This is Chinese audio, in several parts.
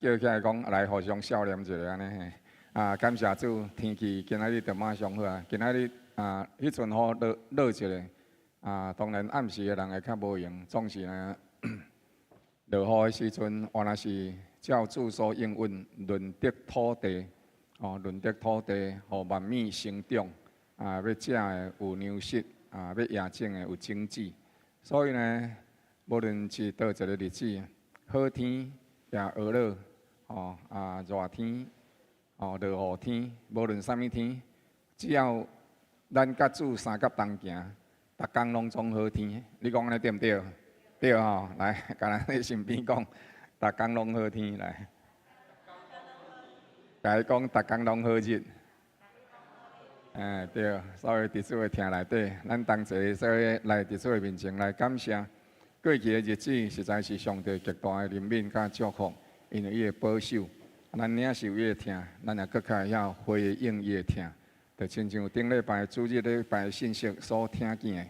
叫起来讲来互相笑脸一下安尼嘿。感谢主，天气今仔日就马上好啊！今仔日迄阵好热一下当然暗时的人会较无闲，总是呢，落雨的时阵，原来是照主所应允，润得土地，润得土地，互万米生长。要食的有粮食，要野种的有经济。所以呢，无论是倒一个日子，好天也恶热。热天，落雨天，无论啥物天，只要咱甲主三甲同行，逐工拢总好天。你讲安尼对毋对？对来，甲咱咧身边讲，逐工拢好天来。甲伊讲，逐工拢好日。对，所以伫主的听内底，咱同齐所以来伫主的面前来感谢。过去的日子实在是上帝极大的怜悯甲祝福。因为伊会保守，咱领受伊的听，咱也搁较晓回应伊的听。就亲像顶礼拜主日礼拜信息所听见的，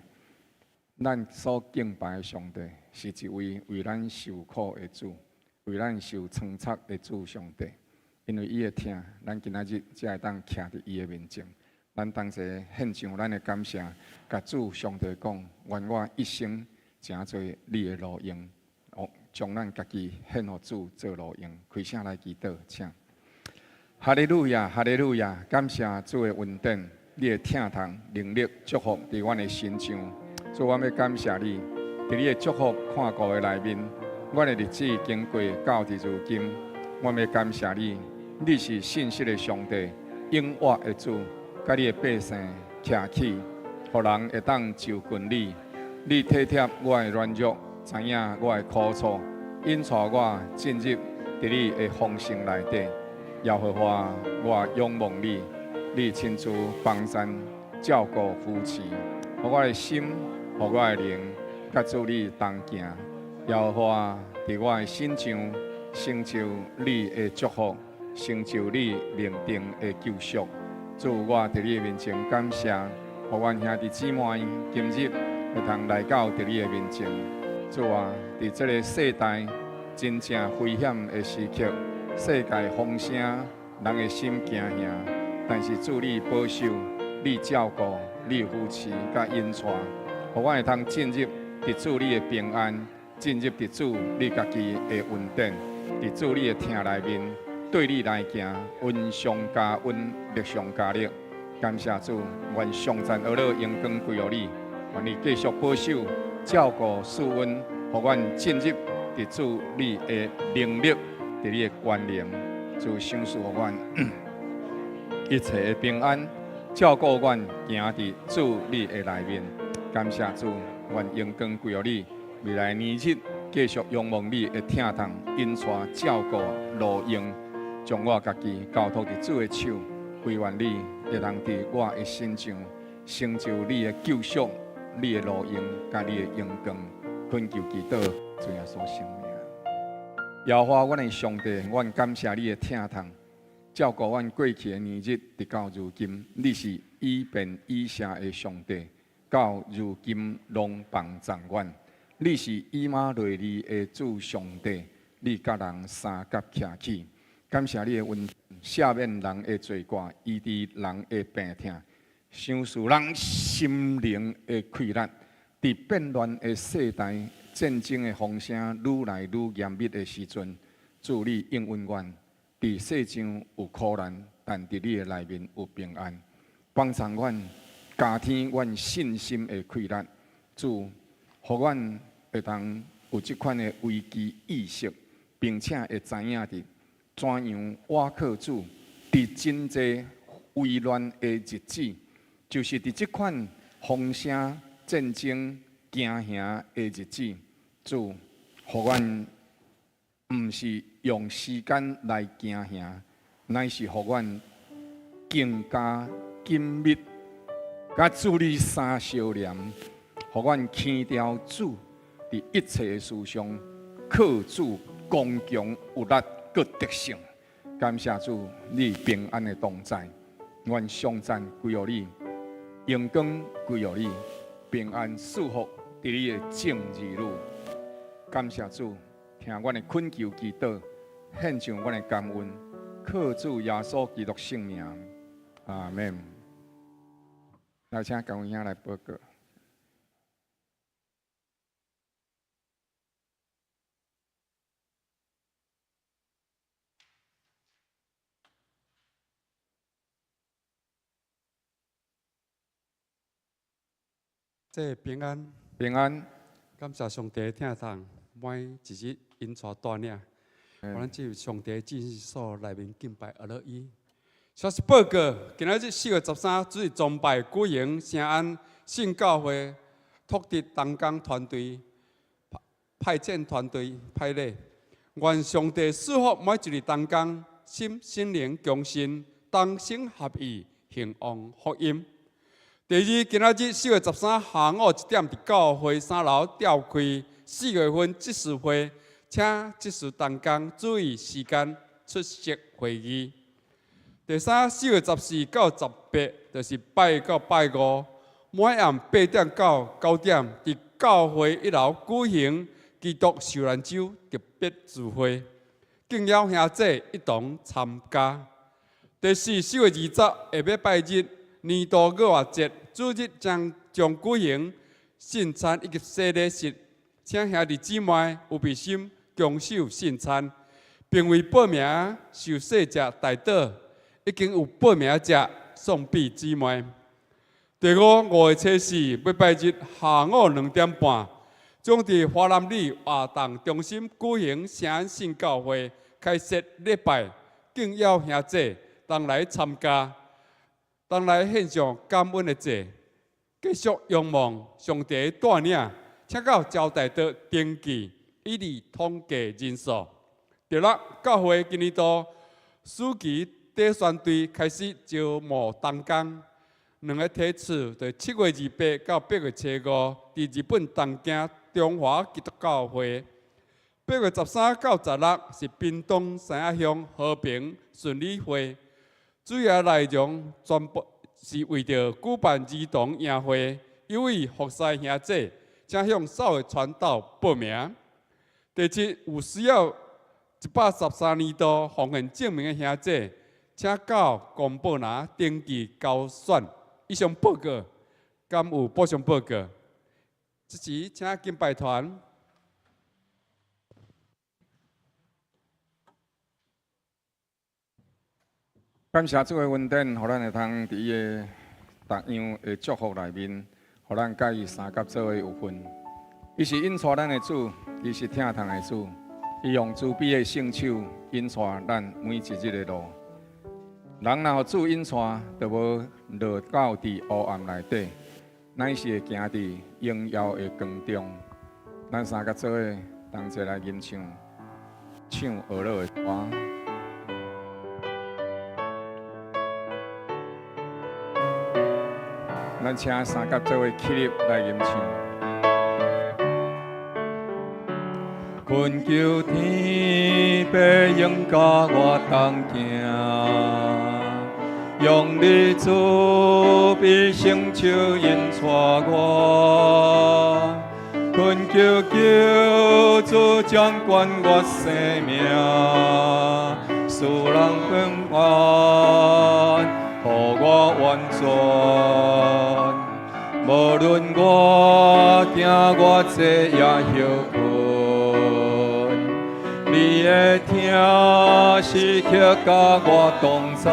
咱所敬拜的上帝是一位为咱受苦的主，为咱受创造的主上帝。因为伊的听，咱今仔日才会当徛伫伊的面前。咱同齐献上咱的感谢，甲主上帝讲：愿我一生诚做你的路用。将咱家己献予主做路用，开声来祈祷，请。哈利路亚，哈利路亚！感谢主的恩典，你的听堂能力祝福伫阮的心上。主，我要感谢你，伫你的祝福看顾的内面，阮的日子经过到至如今，我要感谢你，你是信实的上帝，永活的主，甲你的百姓徛起，互人会当就近你，你体贴我的软弱。知影我的苦楚，引带我进入伫你的丰盛内底，要互我仰望你，你亲自帮衬照顾扶持，互我的心，互我的灵，甲主你同行，要互我伫我的心上成就你的祝福，成就你命定的救赎。主，我伫你的面前感谢，互阮兄弟姊妹今日会通来到伫你的面前。主啊，伫这个世代真正危险的时刻，世界风声，人的心惊吓。但是主你保守，你照顾，你扶持，甲引带，互我会通进入伫主你的平安，进入伫主你家己的恩典，伫主你的听内面，对你来行，恩上加恩，力上加力。感谢主，愿上赞而乐荣光归于你，愿你继续保守。照顾赐恩，互阮进入伫主你的能力，伫你的关联，主赏赐互阮一切的平安，照顾阮行伫主你的内面。感谢主，愿荣光归于你。未来年日继续仰望你的听堂，引带照顾路用，将我家己交托伫主的手，唯愿你会当伫我的身上成就你的救赎。你的路用，甲你的阳光，恳求祈祷，主耶稣圣名。耶和华阮的上帝，阮感谢你的听堂，照顾阮过去的年日，直到如今，你是以便以谢的上帝，到如今拢帮助阮。你是以马内利的主上帝，你甲人三甲徛起。感谢你的恩，赦免人的罪过，医治人的病痛。想使人心灵的溃烂，伫变乱的世代，战争的风声愈来愈严密的时阵，主你应允阮，伫世上有苦难，但伫你的内面有平安，帮助阮加添阮信心的溃烂。主，互阮会当有即款的危机意识，并且会知影伫怎样倚靠主，伫真济危乱的日子。就是伫即款风声、战争、惊吓的日子，主，互阮毋是用时间来惊吓，乃是互阮更加紧密，甲主你相相连，互阮牵调主伫一切的事上，靠主刚强有力，搁得胜。感谢主，你平安的同在，愿颂赞归于你。阳光归于你，平安祝福伫你的正义路。感谢主，听阮的恳求祈祷，献上阮的感恩，靠主耶稣基督圣名，阿门。来，请教会兄来报告。这平安，平安，感谢上帝听从每一日因带带领，互咱进入上帝至圣所内面敬拜阿乐伊。消息报告：今仔日4月13日，主日崇拜举行圣安信教会拓殖同工团队派遣团队派礼，愿上帝赐福每一日同工，心灵共振，同心合意，兴旺福音。第二，今仔日4月13日下午1点，伫教会3楼召开4月份执事会，请执事同工注意时间出席会议。第三，4月14到18，就是拜到拜五，每暗8点到9点，伫教会1楼举行基督受难周特别聚会，敬邀兄弟一同参加。第四，4月20下晡拜日，年度月活节主日将举行圣餐以及洗礼式，请兄弟姊妹有备心共守圣餐，并为报名受洗者代祷。已经有报名者送俾姊妹。第五，5月7日要拜日下午2点半，将伫华南里活动中心举行圣安信教会开设礼拜，敬邀兄弟同来参加，同来献上感恩的祭，继续仰望上帝带领，请到招待的登记，以利统计人数。第六，教会今年度暑期第选队开始招募同工，2个梯次，就7月28到8月7号，伫日本东京中华基督教会；8月13到16是屏东三亚乡和平顺利会。主要内容全部是为着举办儿童宴会，有意服侍兄弟，请向少的传道报名。第七，有需要113年度奉献证明的兄弟，请到公布栏登记交选。以上报告，敢有补充报告？这时，请敬拜团。感谢主的恩典，互咱会通伫伊个逐样的祝福内面，互咱甲伊三甲做伙有份。伊是引带咱的主，伊是疼痛的主，伊用慈悲的圣手引带咱每一日的路。人若互主引带，就无落到伫黑暗内底，乃是会行伫荣耀的光中。咱三甲做伙同齐来吟唱俄罗的歌。咱请三甲做伙起立来吟唱。困求天父应甲我同行，用你慈悲成就引带我。困求救主掌管我生命，使人平安，予我完全。无论我行我坐也休困，你的疼时刻甲我同在。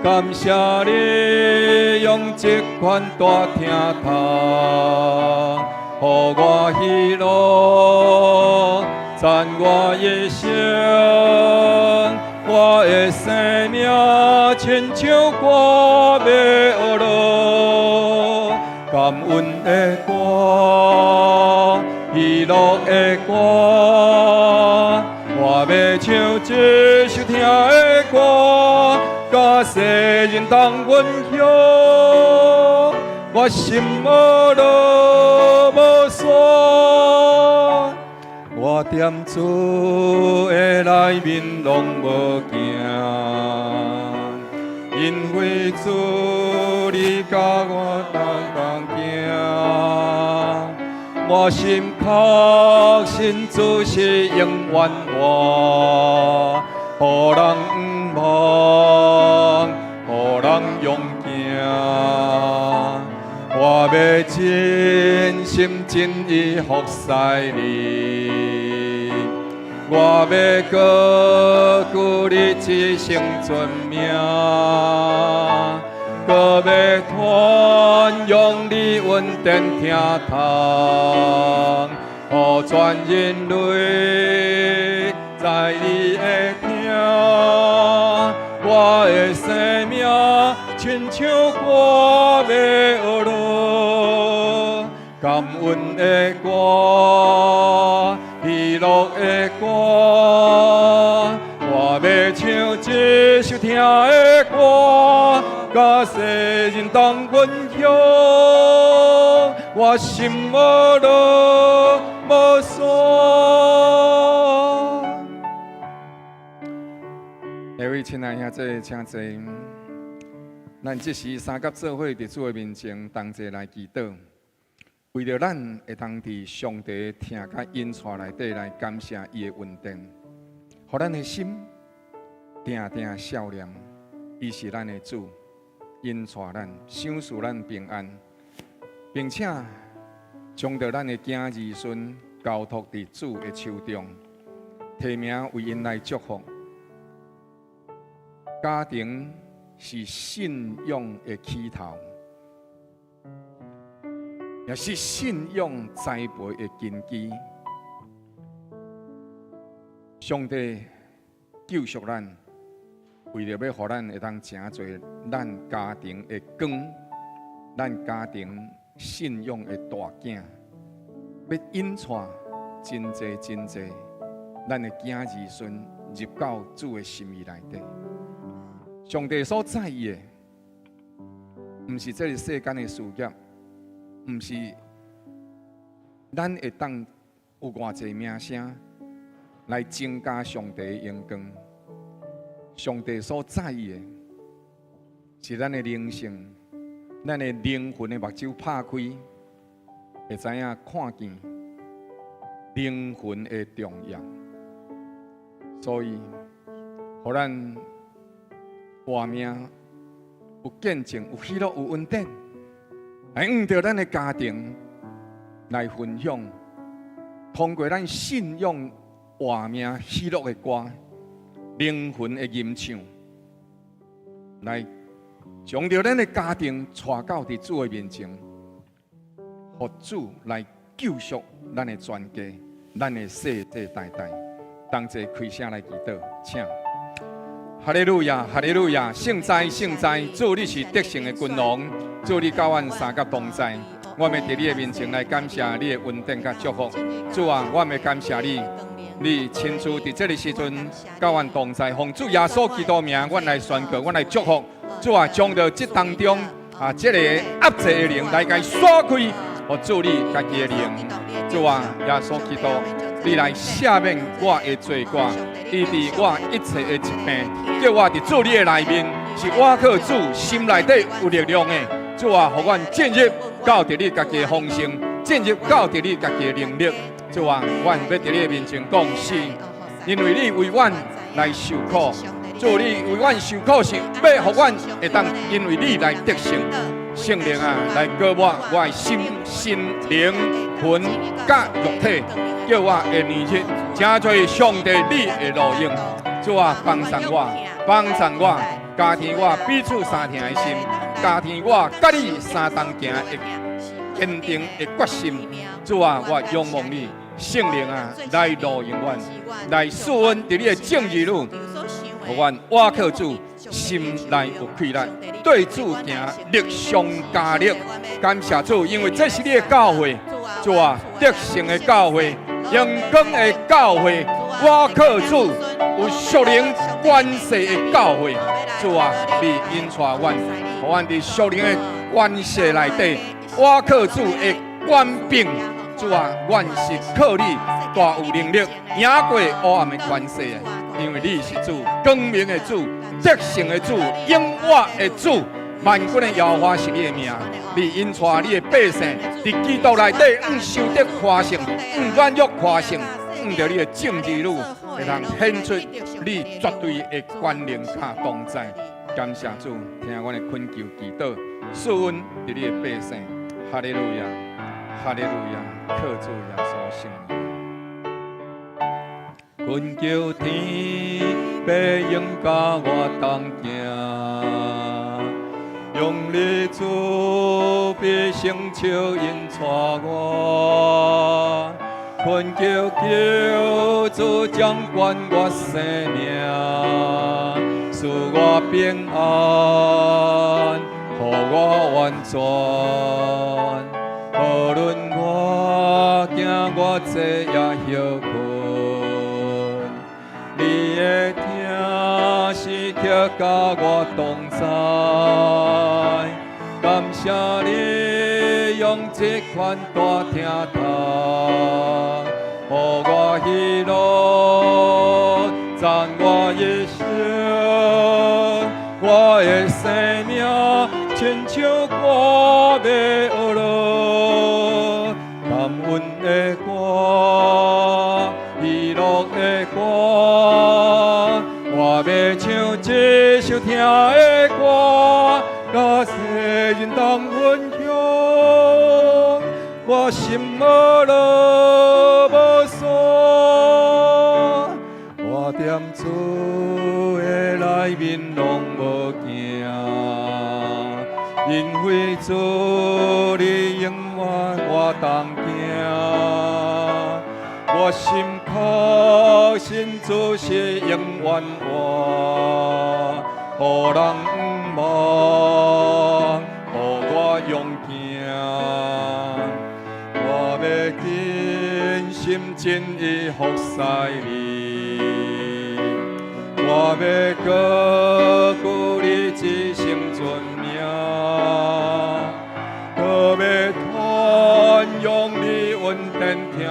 感谢你用这款大疼痛，予我喜乐，赞我一生。我的生命亲像歌要落，感恩的歌，喜乐的歌，我要唱这首听的歌，甲世人同分享。我心无路无线。我踮主的内面拢无惊，因为主你甲我同行。我我心确信主是永远活，予人毋忘，予人勇行。我要真心真意服侍你，我要高举你一生尊名，搁要传扬你恩典听堂，予全人类在你的听，我的生命亲像歌要落，感恩的歌，喜乐的歌，我要唱一首听的歌，甲世人同分享，我心无落无酸。各位亲爱兄弟，请坐。咱这时三甲做伙伫主的面前，同齐来祈祷，为着咱会当伫上帝听甲恩赐内底来感谢伊的恩典，互咱的心定定笑脸。伊是咱的主，恩赐咱，赏赐咱平安，并且将着咱的囝儿孙交托伫主的手中，提名为因来祝福。家庭是信仰的起头，也是信仰栽培的根基。上帝救赎咱，为了要互咱会当成做咱家庭的光，咱家庭信仰的大囝，要引带真侪真侪咱的囝儿孙入到主的心意内底。上帝所在意的，毋是这个世间的事业，毋是咱会当有偌济名声来增加上帝的荣光。上帝所在意的，是咱的灵性，咱的灵魂的目睭拍开，会知影看见灵魂的重要。所以，互咱活命有见证、有喜乐、有恩典，来用着咱的家庭来分享，通过咱信仰活命喜乐的歌、灵魂的吟唱，来将着咱的家庭带到伫主的面前，互主来救赎咱的全家、咱的世世代代。同齐开声来祈祷，请。哈利路亚，哈利路亚！圣哉，圣哉！主你是得胜的君王，主你教阮三甲同在。我们伫你的面前来感谢你的恩典甲祝福。主啊，我们感谢你，你亲自伫这个时阵教阮同在，奉主耶稣基督名，阮来宣告，阮来祝福。主啊，将着这当中这个压制的灵来甲刷开，互主你家己的灵。主啊，耶稣基督。你来赦免我的罪过，医治我一切的疾病，叫我伫主你的内面，是我靠主心内底有力量的。主啊，互阮进入到伫你家己的丰盛，进入到伫你家己的能力。主啊，阮要伫你的面前讲是，因为你为阮来受苦。主，你为阮受苦是要互阮会当因为你来得胜。圣灵啊，来膏抹我的心、灵、魂、甲肉体。叫我会年日真侪上帝你的路用，主啊帮助我，帮助我，加添我彼此相听的心，加添我甲你相同行的坚定的决心。主啊，我仰望你，圣灵啊，来路用阮，来赐恩伫你的正义路，互阮我靠主心内有气力，对主行力上加力。感谢主，因为这是你的教会，主啊，得胜的教会。阳光的教会，我靠主有属灵关系的教会。主啊，你引带阮，互阮伫属灵的关系内底，我靠主的官柄。主啊，阮是靠你大有能力赢过黑暗的关系的，因为你是主，光明的主，得胜的主，永活的主。万军的耶和华是你的名，你因带你的百姓，伫基督内底，受得夸胜，软弱夸胜，着你的正义路，会通显出你绝对的权能甲同在。感谢主，听阮的恳求祈祷，赐恩伫你的百姓。哈利路亚，哈利路亚，靠主耶稣圣名。恳求天，白鹰甲我同行，用你慈悲成就因带我。恳求救主掌管我生命，赐我平安，予我完全。无论我行我坐也休困，你的听是却甲我同在。感谢你用这款大听堂，予我喜乐，赞我一生，我的生命亲像歌要学落，感恩的歌，喜乐的歌，我要唱这首听的歌。甲世人同分享，我心无落无所，我踮厝的内面拢无惊，因为主你永远我同行，我心确信主是永远我，予人。予我勇行，我要尽心尽意服侍你，我要高举你一生尊名，我要传扬你恩典听下，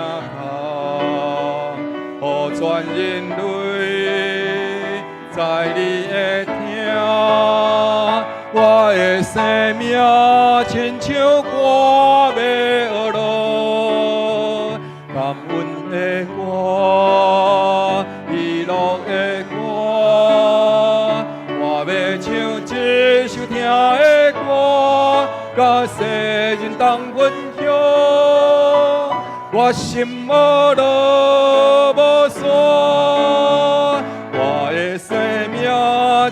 予全人类在你的听。我的生命亲像歌要学落，感恩的歌，喜乐的歌，我要唱这首听的歌，甲世人同分享。我心无落无所，我的生命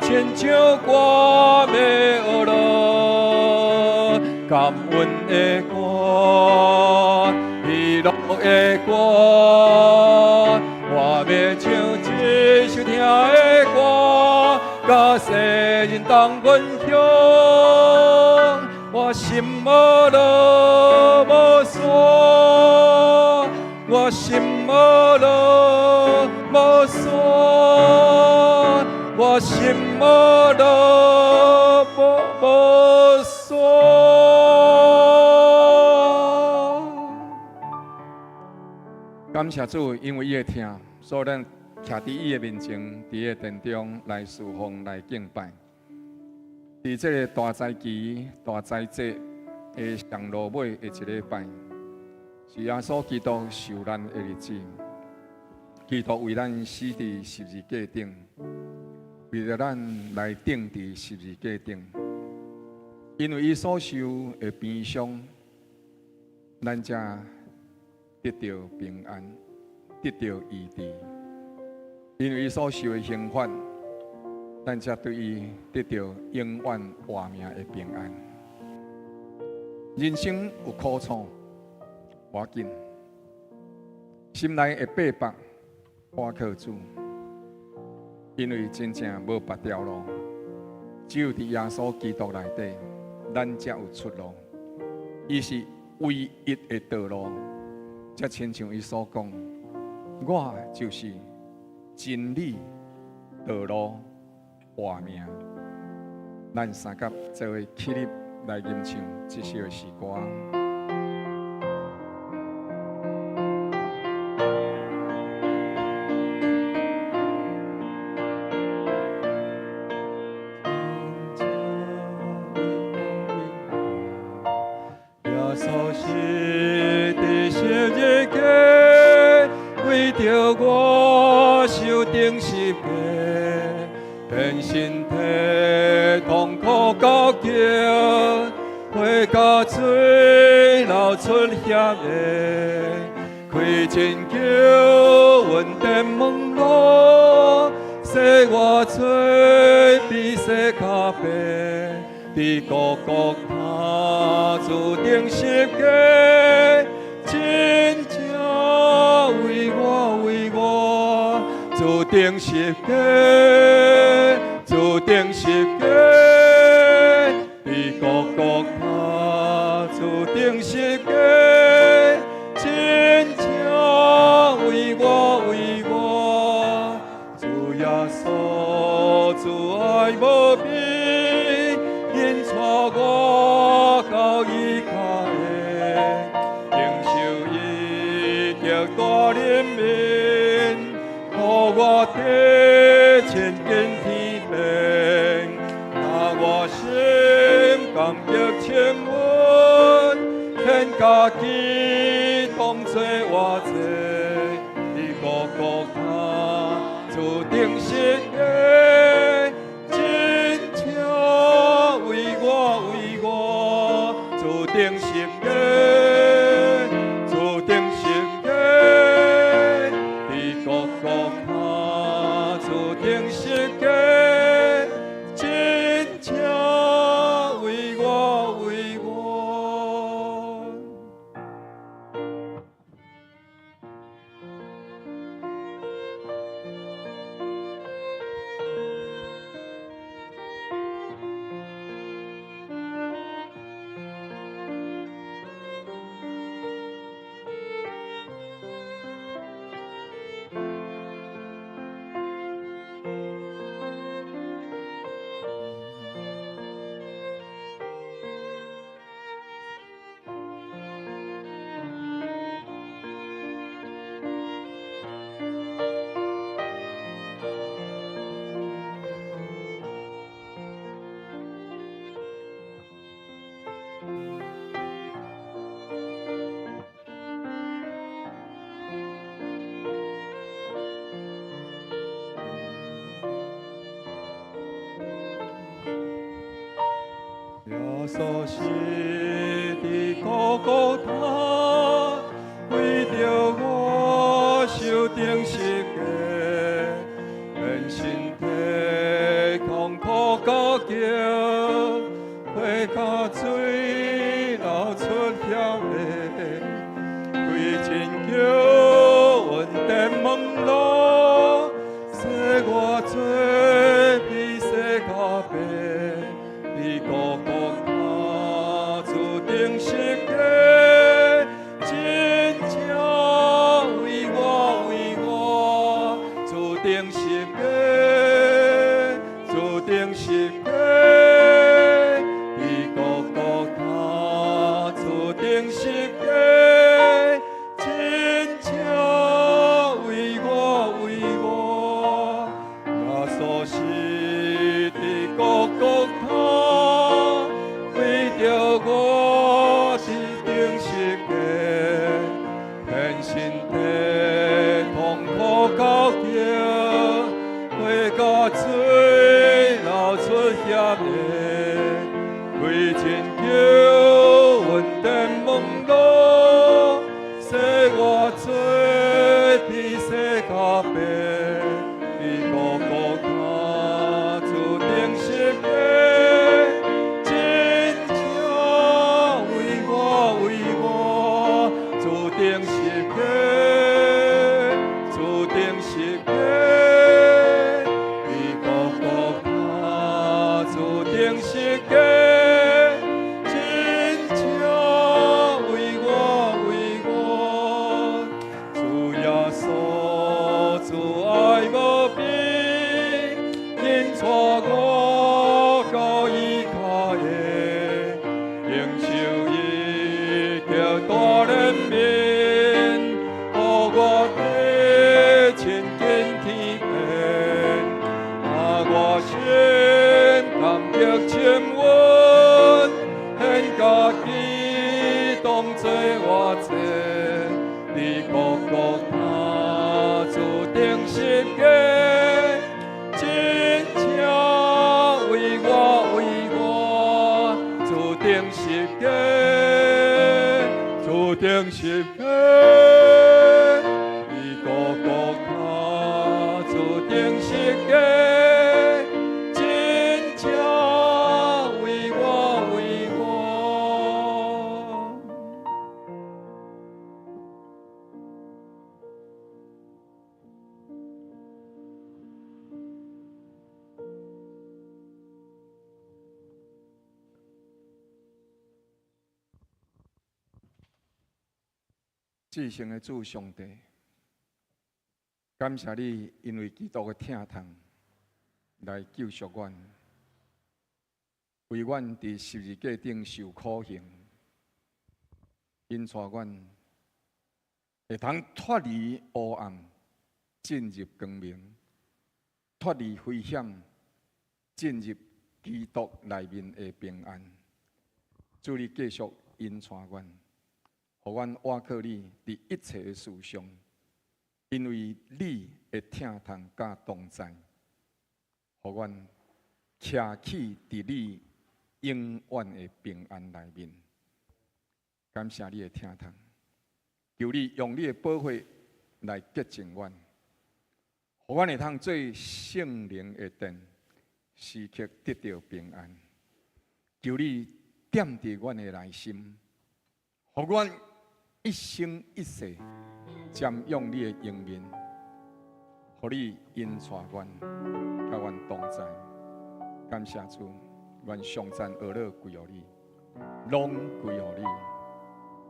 亲像歌要学落，感恩的歌，喜乐的歌，我要唱这首听的歌，甲世人同分享。我心无落无所，我心无落无所，我心无落无所。感谢主，因为伊会听，所以咱徛伫伊的面前，伫伊的殿中来侍奉、来敬拜。伫这个大灾期、大灾节的上落尾的一礼拜，是耶稣基督受难的日子。基督为咱死伫十字架顶，为了咱来钉伫十字架顶。因为伊所受的鞭伤，咱才得到平安，得到医治。因为伊所受的刑罚，咱才对伊得到永远活命的平安。人生有苦楚，无要紧，心内会背叛，倚靠主，因为真正无别条路，只有伫耶稣基督内底，咱才有出路。伊是唯一的道路，才亲像伊所讲，我就是真理、道路、活命。咱三甲做伙起立来吟唱这首诗歌。叫，花甲水流出险的，开真桥，稳定门路，洗我嘴比洗脚白，伫高高塔注定十家，真正为我注定十家，注定十家，伫高高塔注定十家，真正为我，主耶稣，主爱无比，因带我到伊脚下，领受伊的大怜悯，予我得千根天命，那我心感激千万，献家己当作我罪，你高高塔注定是个，真正为我注定是个，注定是个，你高高塔注定是个，真正为我。耶稣是伫高高塔，为着我受定十架，变身体痛苦高叫，花甲水流出险的，开真桥稳定门路，洗我罪比洗脚白，你高高塔注定是个，真正为我注定是个，注定是个，你高高塔注定是个，真正为我，耶稣是伫高高塔，为着我是定十架，变身体痛苦高叫，花甲水流出险的，开真桥稳定门路，洗我罪比洗脚白，你高高塔注定是个，真正为我注定是个，注定是个，你高高塔注定是个，真正为我，主耶稣，主爱无比，因带我到伊脚下，领受伊的大怜悯，予我得千根天命，那我心感激千万。定十架，注定十架，你孤独他，注定十架，真正为我为我。至圣的主上帝，感谢你，因为基督的疼痛来救赎阮，为阮伫十字架顶受苦刑，因带阮会通脱离黑暗，进入光明，脱离危险，进入基督内面的平安。主，你继续引带阮。互阮倚靠你伫一切的事上，因为你的疼痛甲同在，互阮徛起伫你永远的平安内面。感谢你的疼痛，求你用你的保护来洁净阮，互阮会通做圣灵的殿，时刻得到平安。求你点伫阮的内心，互阮一生一世瞻仰你的容面，互你引带阮，甲阮同在。感谢主，愿上赞下乐归乎你，拢归乎你，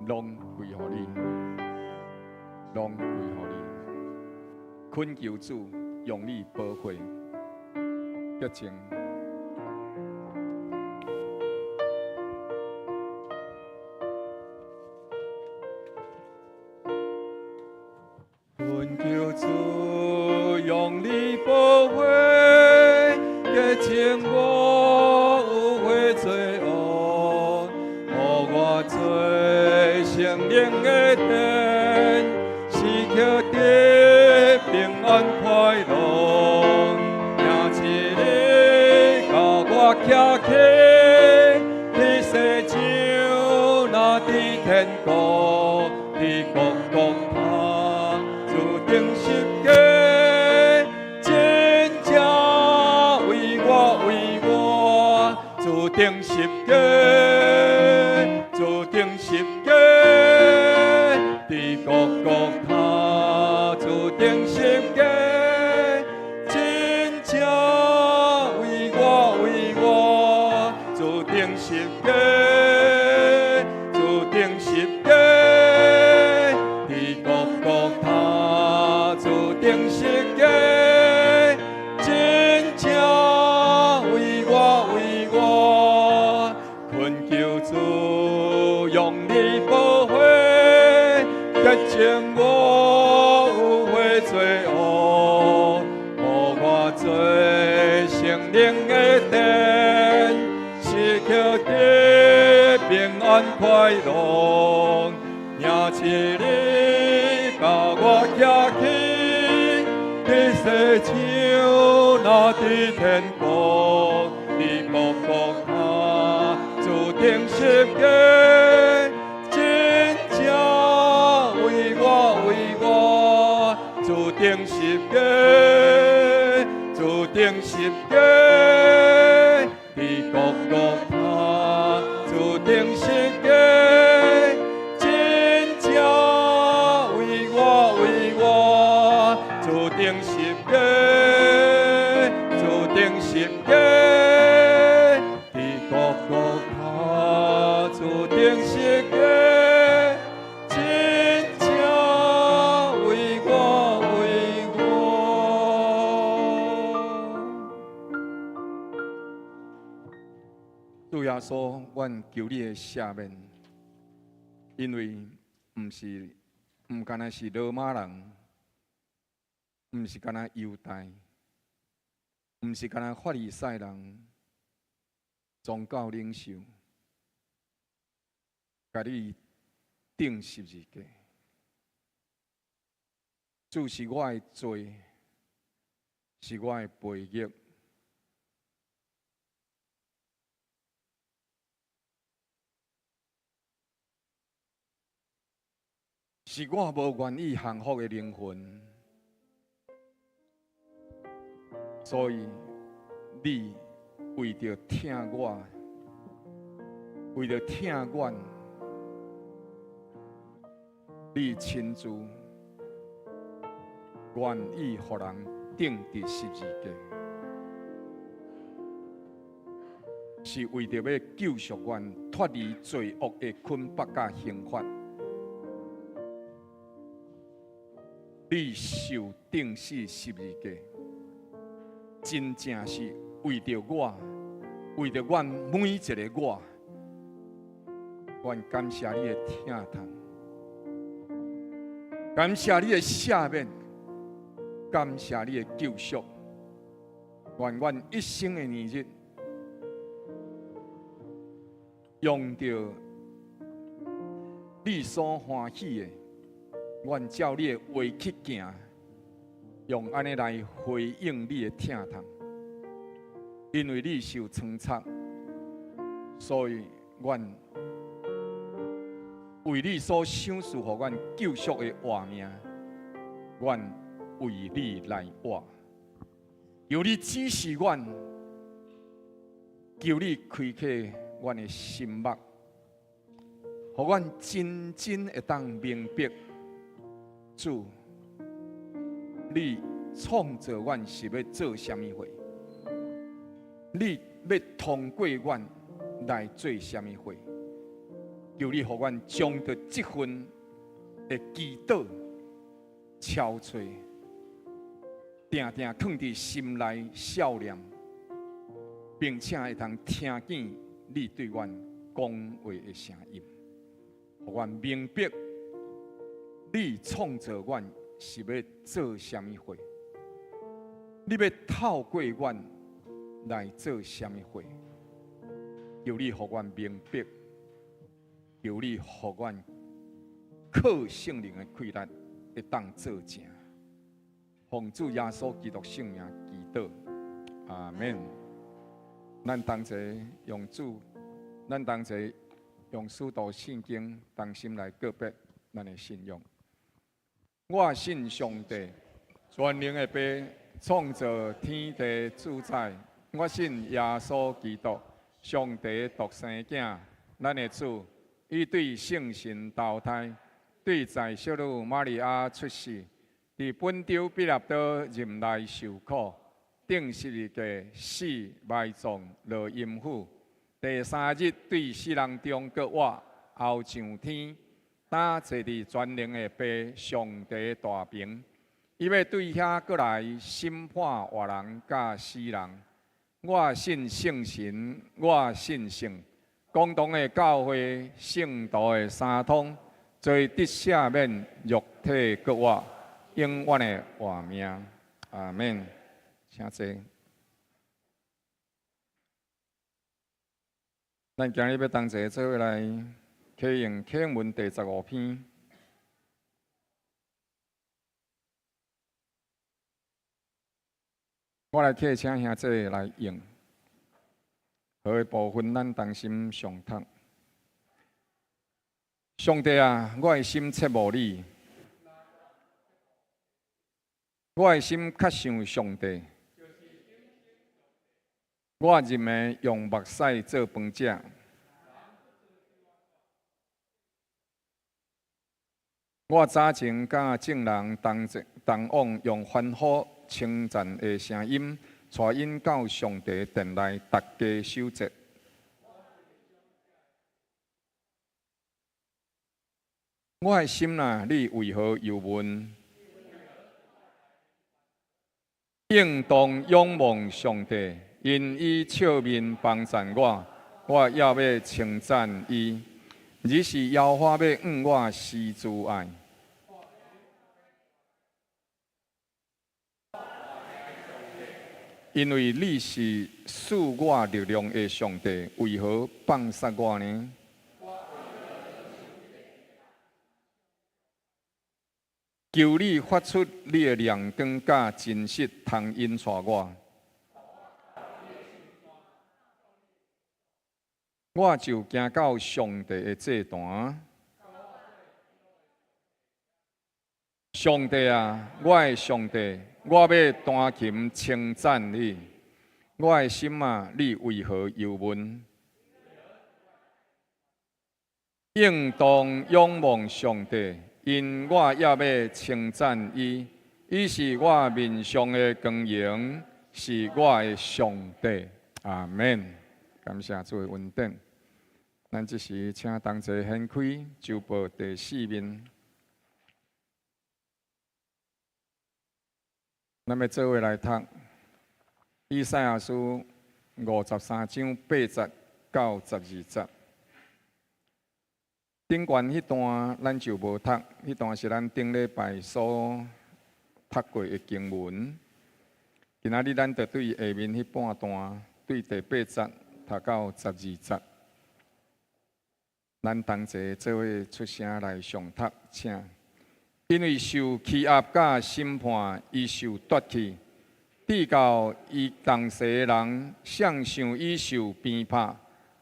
拢归乎你，拢归乎你。恳求主用你保护，洁净。恳求主用你保护，洁净我有悔罪恶，互我做圣灵的殿，时刻得平安快乐。名一日甲我徛起，伫世上那伫天国，伫国国他。定十架，真正为我为我，注定十架，注定十架，伫国国他，注定十架，真正为我为我，注定十架，注定十架，伫国国他。定十架，真正为我为我，恳求主用你保护，洁净我有悔罪恶，互我做圣灵的殿，时刻得平安快乐。名一日甲我徛起。世上那伫天国，伫国国他，注定十架，真正为我为我，注定十架，注定十架，伫国国他，注定十架，真正为我为我，注定十。注定十架，伫国国他，注定十架，真正为我为我。主耶稣，阮求你的赦免，因为毋干那是罗马人。毋是干那犹太，毋是干那法利赛人，宗教领袖，甲你钉十字架，主是我的罪，是我的背逆，是我无愿意降服的灵魂，所以你为着听我，为着听我，你亲自愿意互人钉伫十字架，是为着要救赎阮脱离罪恶的捆绑甲刑罚。你受钉死十字架，真正是为着我，为着阮每一个我。阮感谢你的疼痛，感谢你的赦免，感谢你的救赎。愿阮一生的年日，用着你所欢喜的。愿照你的话去行，用安尼来回应你的疼痛。因为你受创伤，所以阮为你所赏赐予阮救赎的活命，阮为你来活。由你指示阮，求你开启阮的心目，互阮真正会当明白。主，你创造阮是要做啥物货？你要通过阮来做啥物货？求你，互阮将着这份的祈祷、憔悴，定定放伫心内笑念，并且会通听见你对阮讲话的声音，互阮明白。你创造阮是要做啥物货？你要透过阮来做啥物货？求你互阮明白，求你互阮靠圣灵的开力，会当做成。奉主耶稣基督圣名祈祷，阿门。咱同齐用使徒圣经同心来告别咱的信仰。我信上帝，全能的爸，创造天地主宰。我信耶稣基督，上帝独生子，咱的主，伊对圣神投胎，对在小女玛利亚出世，伫本丢比拉多任内受苦，钉十字架死埋葬落阴府，第三日对死人中搁活，后上天。他坐伫全能的爸上帝大屏，伊要对遐过来审判活人甲死人。我信圣神，我信圣，共同的教会，圣道的三通，罪得赦免，肉体搁活，永远的活命。阿门。请坐。咱今日要同齐做伙来。启用启文第15篇，我来请兄弟来用，何部分咱同心上读。上帝啊，我的心切慕你，我的心较想上帝，我任的用目屎做饭食。我早前甲众人同往用欢呼称赞的声音，带因到上帝殿内，大家守节。我的心啊，你为何忧闷？应当仰望上帝，因伊笑面帮赞我，我也要称赞伊。你是妖花要恩我施主爱，因为你是赐我力量的上帝，为何放杀我呢？求你发出你的亮光甲真实，通引带我。我就行到上帝的祭坛，上帝啊，我的上帝，我要弹琴称赞你。我的心啊，你为何忧闷？应当仰望上帝，因我也要称赞伊。伊是我面上的光荣，是我的上帝。阿门。感谢主的恩典。咱这时请同齐掀开周报第4面。咱要做伙来读以赛亚书53章8节到12节。顶悬迄段咱就无读，迄段是咱顶礼拜所读过的经文。今仔日咱就对下面迄半段，对第8节读到12节，咱同齐做伙出声来上读，请。因为受欺压甲审判，伊受夺去；递到伊同世人，向上伊受鞭拍，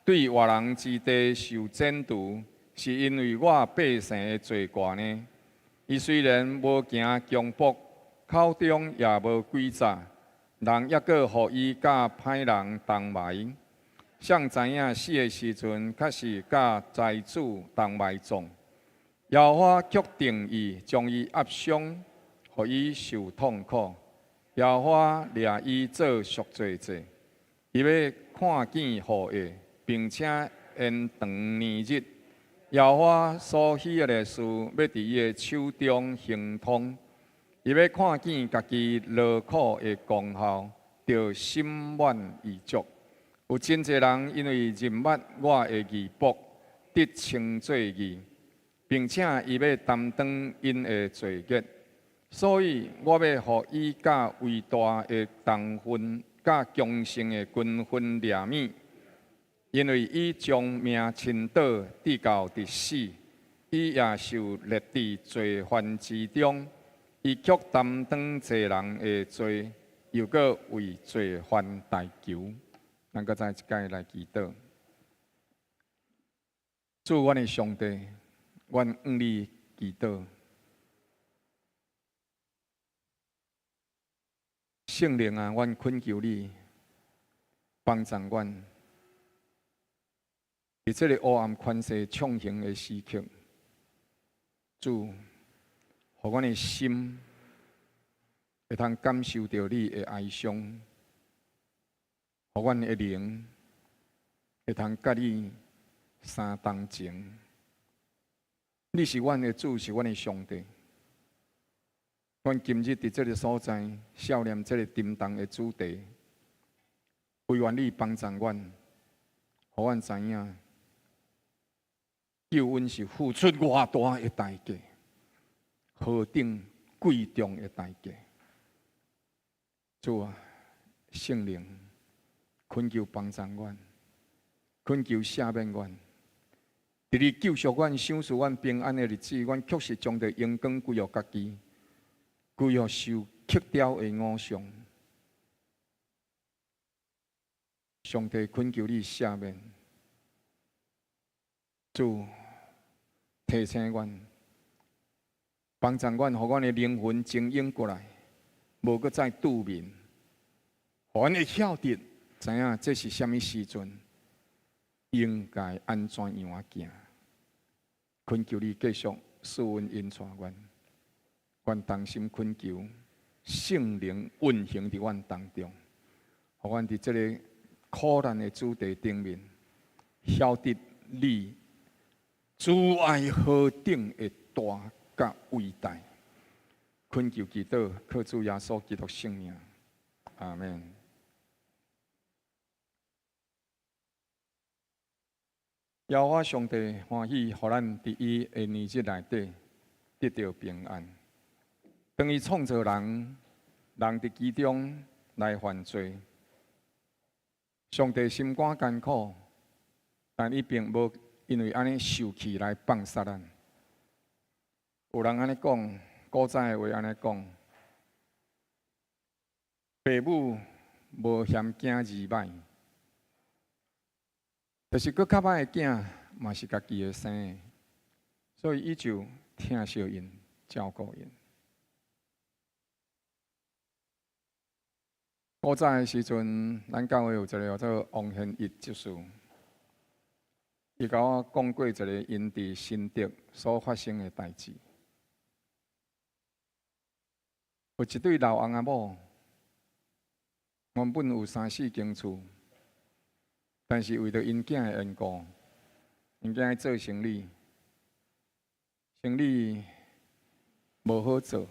对活人之地受剪除。是因为我百姓的罪过呢？伊虽然无行强迫，口中也无诡诈，人抑阁互伊甲歹人同埋。像知影死的时阵，确实甲财主同埋葬。耶和华却定义，将伊压伤，互伊受痛苦。耶和华掠伊做赎罪祭，伊要看见护佑，并且延长年日。耶和华所喜悦的事，要伫伊的手中行通。伊要看见家己劳苦的功效，就心满意足。有真侪人因为认捌我的义薄，得称作义，并且伊要担当因的罪孽。所以我要互伊甲伟大的同分，甲强盛的均分怜悯。因为伊将命倾倒，直到直死，伊也受列伫罪犯之中。伊却担当侪人的罪，又搁为罪犯代求。咱搁再一届来祈祷。主，阮的上帝，阮向你祈祷。圣灵啊，阮恳求你帮助阮。伫这个黑暗权势创行的时刻，主，互阮的心会通感受到你的哀伤，互阮的灵会通甲你相同情。你是阮的主，是阮的上帝。阮今日伫这个所在，少念这个沉重的主题，唯愿你帮助阮，互阮知影。救恩是付出偌大的代价，何等贵重的代价！主啊，圣灵，恳求帮助阮，恳求赦免阮。伫你救赎阮、享受阮平安的日子，阮确实将着荣光归予家己，归予受刻雕的偶像。上帝恳求你赦免。主提醒阮，帮助阮，互阮的灵魂精英过来，无搁再拄面，互阮会晓得知影这是虾米时阵，应该安怎样行。恳求你继续赐恩引带阮，阮同心恳求圣灵运行伫阮当中，互阮伫这个苦难的主题顶面，晓得你。主爱何等的大甲伟大！恳求祈祷，靠主耶稣基督圣名，阿门。耶和华上帝欢喜，互咱伫伊的年日内底得到平安。当伊创造人，人伫其中来犯罪，上帝心肝艰苦，但伊并无。因为安尼受气来放杀咱，有人安尼讲，古早的话安尼讲，父母无嫌囝儿歹，就是佫较歹的囝嘛是家己的生的，所以伊就疼惜因，照顾因。古早的时阵，咱教会有一个叫做王宪一执事，伊甲我讲过一个因伫新竹所发生的代志。有一对老翁仔某，原本有3、4间厝，但是为着因囝的缘故，因囝爱做生意，生意无好做，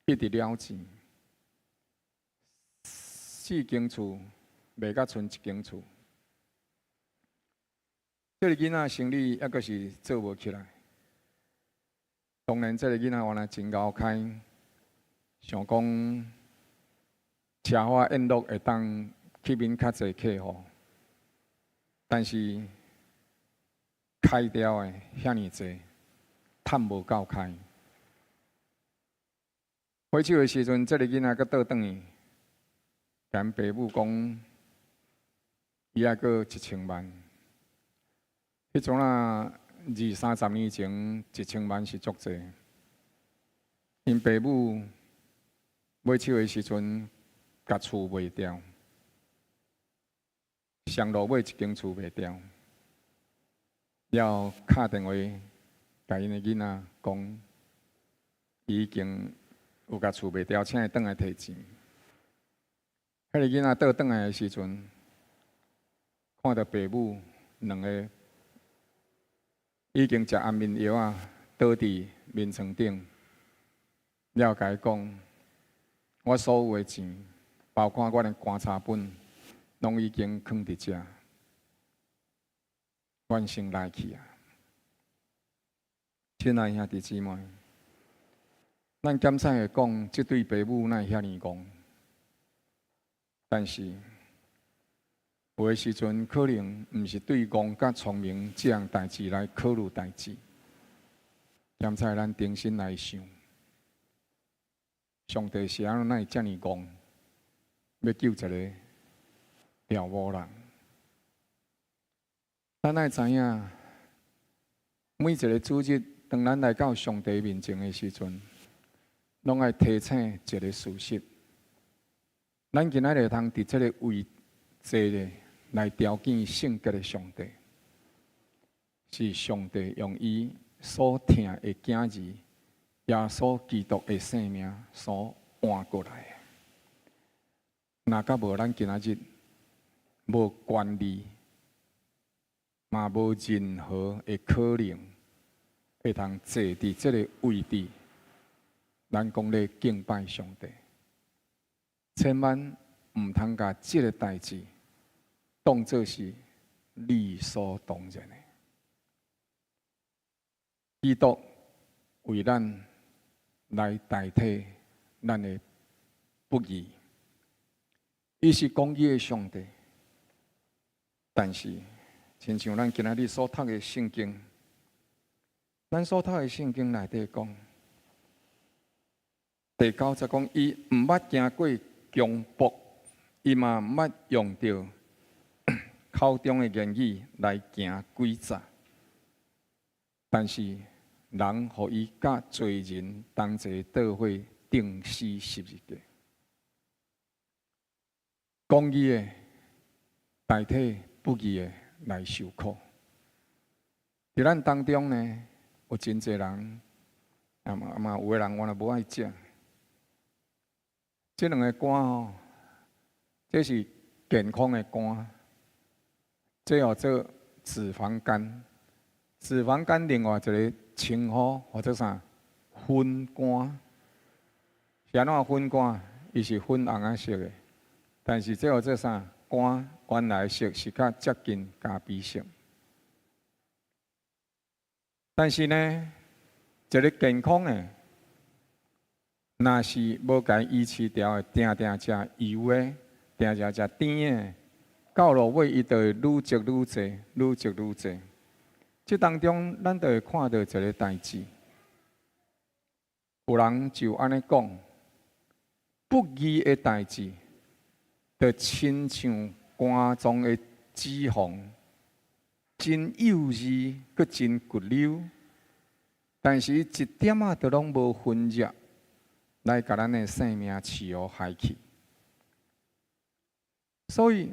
一直了钱。4间厝卖甲剩1间厝，这个囡仔生意还阁是做无起来。当然，这个囡仔原来真高开，想讲车花宴乐会当吸引较侪客户，但是开掉的遐尼济，趁无够开。回去的时阵，这个囡仔阁倒转去。甲因爸母讲，伊还阁1000万。迄阵啊，20、30年前，1000万是足济。因爸母买手的时阵，甲厝卖掉，上路买1间厝卖掉，了敲电话甲因的囡仔讲，伊已经有甲厝卖掉，请伊转来摕钱。迄个囡仔倒转来的时阵，看到爸母2个已经食安眠药啊，倒伫眠床顶，了甲伊讲，我所有的钱，包括我的观察本，拢已经囥伫遮，怨声来去啊！亲爱兄弟姊妹，咱检察会讲，即对爸母哪会遐尼戆？但是，有的时阵可能毋是对戆甲聪明这样代志来考虑代志，检察咱重新来想，上帝是安怎会遮尼戆，要救一个了无人？咱爱知影，每一个主日，当咱来到上帝面前的时阵，拢爱提醒一个事实。咱今仔日通伫这个位坐咧来条件圣洁的上帝，是上帝用伊所听的囝儿耶稣基督的性命所换过来的。若甲无咱今仔日无权利，嘛无任何的可能会通坐伫这个位置，咱讲咧敬拜上帝。千万唔通甲这个代志当作是理所当然的。基督为咱来代替咱的不义，伊是公义的上帝。但是，亲像咱今仔日所读的圣经，咱所读的圣经内底讲，第9节讲，伊毋捌行过强迫，伊嘛毋捌用着口中的言语来行诡诈，但是人互伊甲罪人同齐倒火钉死12个，公义的代替不义的来受苦。伫咱当中呢，有真侪人，嘛有的人原来无爱食。这2个肝吼，这是健康的肝，这叫做脂肪肝。脂肪肝另外一个称呼或者啥粉肝，是安怎粉肝？伊是粉红仔色的，但是这叫做啥肝？原来色是较接近咖啡色。但是呢，一个健康的。若是无甲医治掉的，定定食油的，定定食甜的，到落尾伊就会愈积愈济，愈积愈济。这当中，咱就会看到一个代志，有人就安尼讲，不义的代志，就亲像肝脏的脂肪，真幼稚，佮真骨溜，但是一点仔都拢无分热。来，甲咱的生命饲予害去。所以，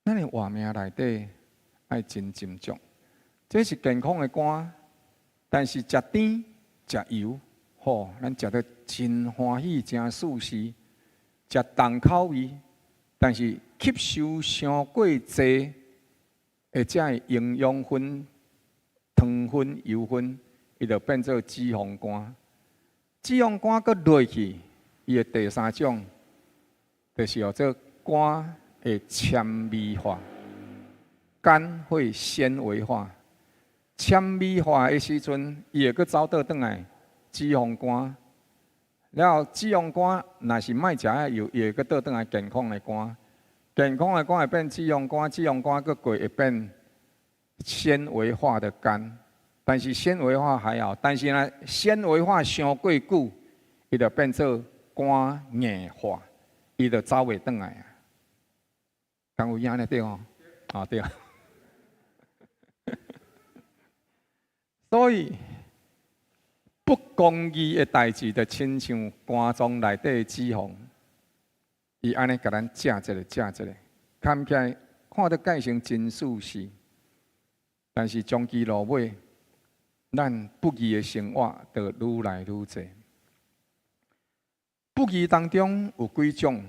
咱的活命内底爱真斟酌。这是健康的肝，但是食甜食油，吼，咱食得真欢喜，真舒适。食重口味，但是吸收伤过济，或者的营养分、糖分、油分，伊就变做脂肪肝。脂肪肝搁落去，伊的第三种，就是叫做肝会纤维化，肝会纤维化。纤维化的时阵，伊会搁走倒转来脂肪肝。然后脂肪肝若是莫食啊油，伊会搁倒转来健康的肝。健康的肝会变脂肪肝，脂肪肝搁过会变纤维化的肝。但是纤维化还好，但是呢，纤维化伤过久，伊就变做肝硬化，伊就走袂转来啊。敢有影呢？对哦，啊对。所以不公义的代志，就亲像肝脏内底的脂肪，伊安尼甲咱食一个，看起来看得改成真舒适，但是长期落尾，咱不义的生活就愈来愈侪。不义当中有几种，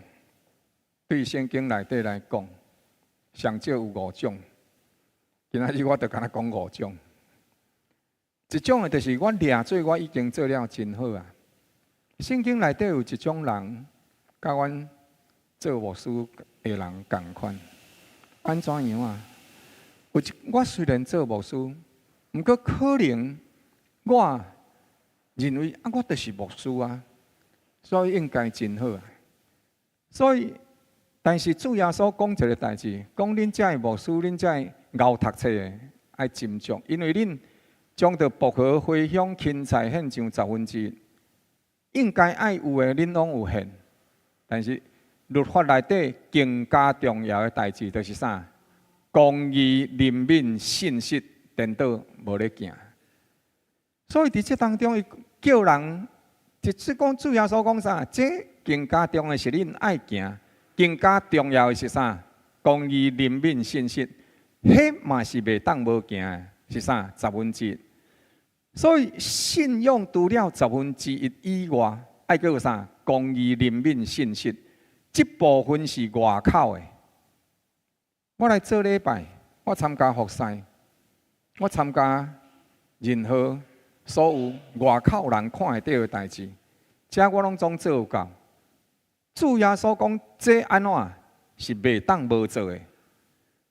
对圣经内底来讲，上少有5种。今仔日我就甲咱讲5种。一种的就是我掠做，我已经做了真好啊。圣经内底有一种人，甲阮做牧师的人同款。安怎样啊？我虽然做牧师，毋过可能我认为啊，我就是牧师啊，所以应该真好啊。所以，但是主耶稣讲一个代志，讲恁遮的牧师，恁遮的熬读册的爱斟酌，因为恁将着薄荷、花香、芹菜献上1/10，应该爱有的恁拢有献。但是律法内底更加重要的代志，就是啥？公义、怜悯、信实，颠倒无咧行。所以伫这当中，伊叫人，就是讲主耶稣讲啥？这更加重要的是恁爱行，更加重要的是啥？公义、怜悯、信实，迄嘛是袂当无行的，是啥？1/10。所以信用除了1/10以外，爱叫啥？公义、怜悯、信实，这部分是外口的。我来做礼拜，我参加服侍，我参加任何所有外口人看会到的代志，这我拢总做到。主耶稣讲这安怎是袂当无做的，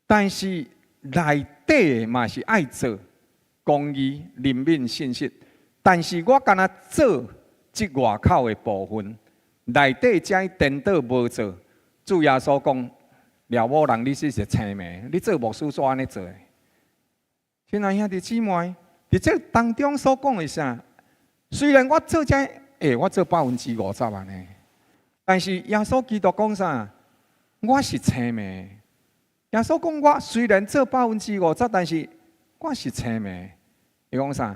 但是内底嘛是爱做。公义、怜悯、信实，但是我干那做这外口的部分，内底才颠倒无做。主耶稣讲，了某人你是青梅，你做牧师怎安尼做的？亲爱兄弟姊妹，伫这当中所讲的啥？虽然我做这，我做50%安尼，但是耶稣基督讲啥？我是青梅。耶稣讲我虽然做50%，但是我是青梅。伊讲啥？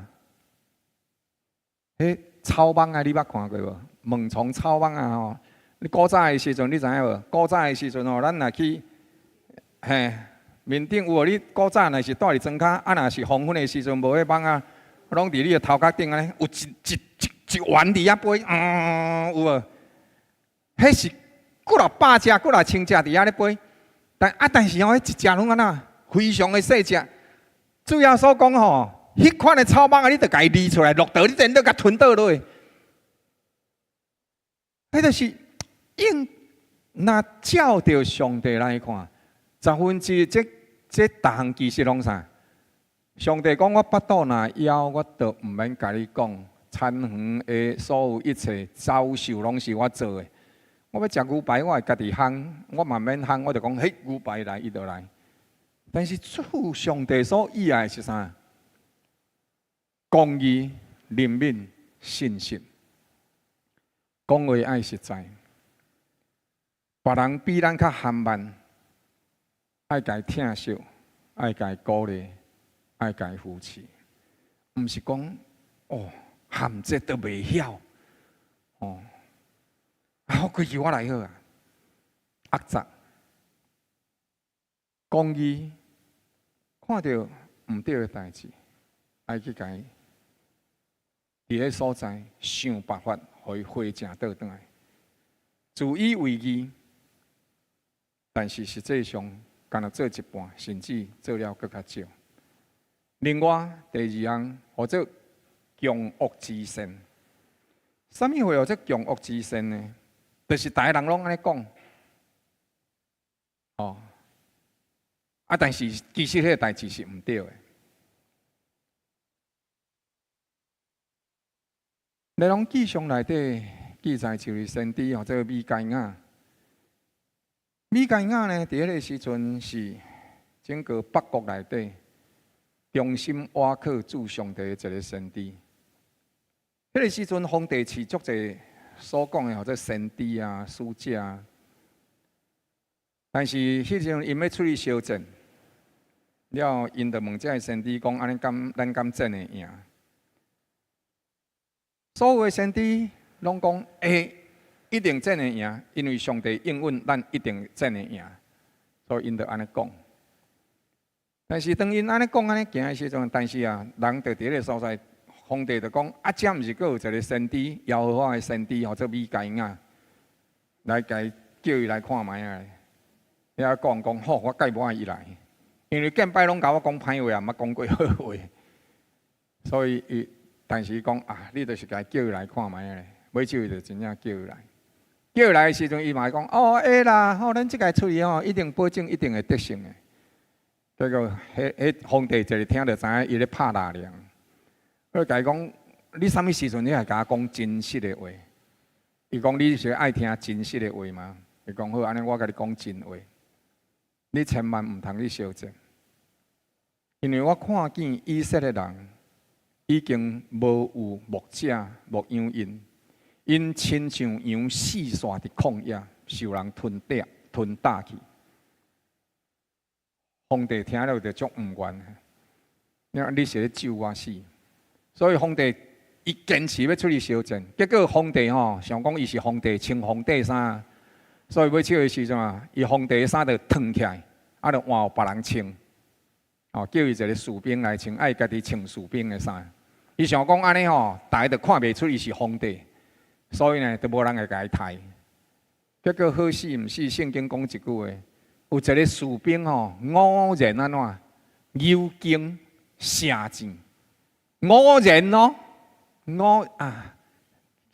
迄草蜢啊，你捌看过无？蚊虫草蜢啊吼！你古早的时阵，你知影无？古早的时阵吼，咱若去，面顶有无？你古早若是住伫庄骹，啊，若是黄昏的时阵，无迄蚊啊，拢伫你的头壳顶安尼，有一丸伫遐飞，有无？迄是几若百只、几若千只伫遐咧飞，但是吼，迄一只拢安那非常的细只。主要所讲吼。迄款的草蜢啊，你着家理出来，落倒你真都甲吞倒落去。迄就是应若照着上帝来看，1/10这逐项其实拢啥？上帝讲我腹肚若枵，我着毋免甲你讲，餐园的所有一切遭受拢是我做的。我要食牛排，我会家己烘，我嘛免烘，我着讲，嘿，牛排来，伊就来。但是主上帝所意爱是啥？公义、怜悯、信实，讲话爱实在。别人比咱较含慢，爱家疼惜，爱家鼓励，爱家扶持，毋是讲含这都袂晓规矩我来好啊，压榨公义看到毋对的代志，爱去甲伊伫迄所在想办法，互伊回正倒转来，自以为义，但是实际上干若做一半，甚至做了更较少。另外第二项，或者强恶之善。什么会有这强恶之善呢？就是大家人拢安尼讲，哦，但是其实迄个代志是毋对的。内容记上内底记载就是先知或者米该亚。米该亚呢，伫迄个时阵是整个北国内底忠心倚靠主上帝的一个先知。迄个时阵，皇帝饲足侪所讲的或者先知啊、使者啊，但是迄时阵因要出去烧战，了因就问这个先知讲：安尼咱敢真会赢？所有的先知拢讲：一定真会赢，因为上帝应允咱一定真会赢，所以因就安尼讲。但是当因安尼讲、安尼行的时阵，但是人就伫迄个所在。皇帝就讲：这毋是阁有一个先知，耶和华的先知，或者米该亚，来甲伊叫伊来看卖啊！遐讲好，我介无爱伊来，因为见摆拢甲我讲歹话，毋捌讲过好话，所以但是讲你就是甲伊叫伊来看卖啊！尾手伊就真正叫伊来，叫伊来的时阵，伊嘛讲：会啦，咱即个出去一定保证一定会得胜的。结果迄皇帝就是听着知影伊咧拍大梁。我甲伊讲，你啥物时阵你还甲我讲真实的话？伊讲你是爱听真实的话吗？伊讲好，安尼我甲你讲真话。你千万毋通去烧战，因为我看见以色列人已经无有牧者牧羊因，因亲像羊四散伫旷野，受人吞打去。皇帝听了就足毋愿，你是咧咒我死。所以皇帝伊坚持要出去烧战，结果皇帝想讲伊是皇帝，穿皇帝衫，所以要笑的时阵伊皇帝的衫就脱起来，就换别人穿，叫伊一个士兵来穿，爱家己穿士兵的衫。伊想讲安尼大家就看袂出伊是皇帝，所以呢，就无人会甲伊抬。结果好死毋死，圣经讲一句话，有一个士兵偶然安怎有经射箭。偶然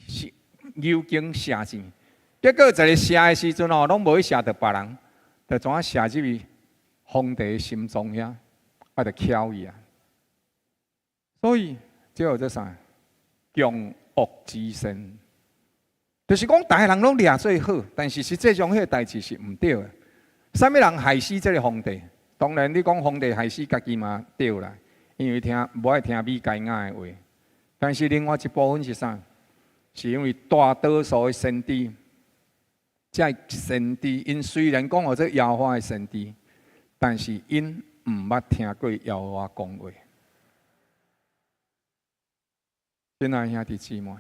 是有经射箭，结果一个射的时阵拢无去射到别人，就怎射入去皇帝的心中遐，就敲伊啊。所以这有做啥？强恶之身，就是讲大家人拢掠做好，但是实际上迄个代志是毋对的。啥物人害死这个皇帝？当然，你讲皇帝害死家己嘛对啦。因为无爱听米该亚的话，但是另外一部分是啥？是因为大多数的先知，这先知因虽然讲这耶和华的先知，但是因毋捌听过耶和华讲话。亲爱兄弟姊妹，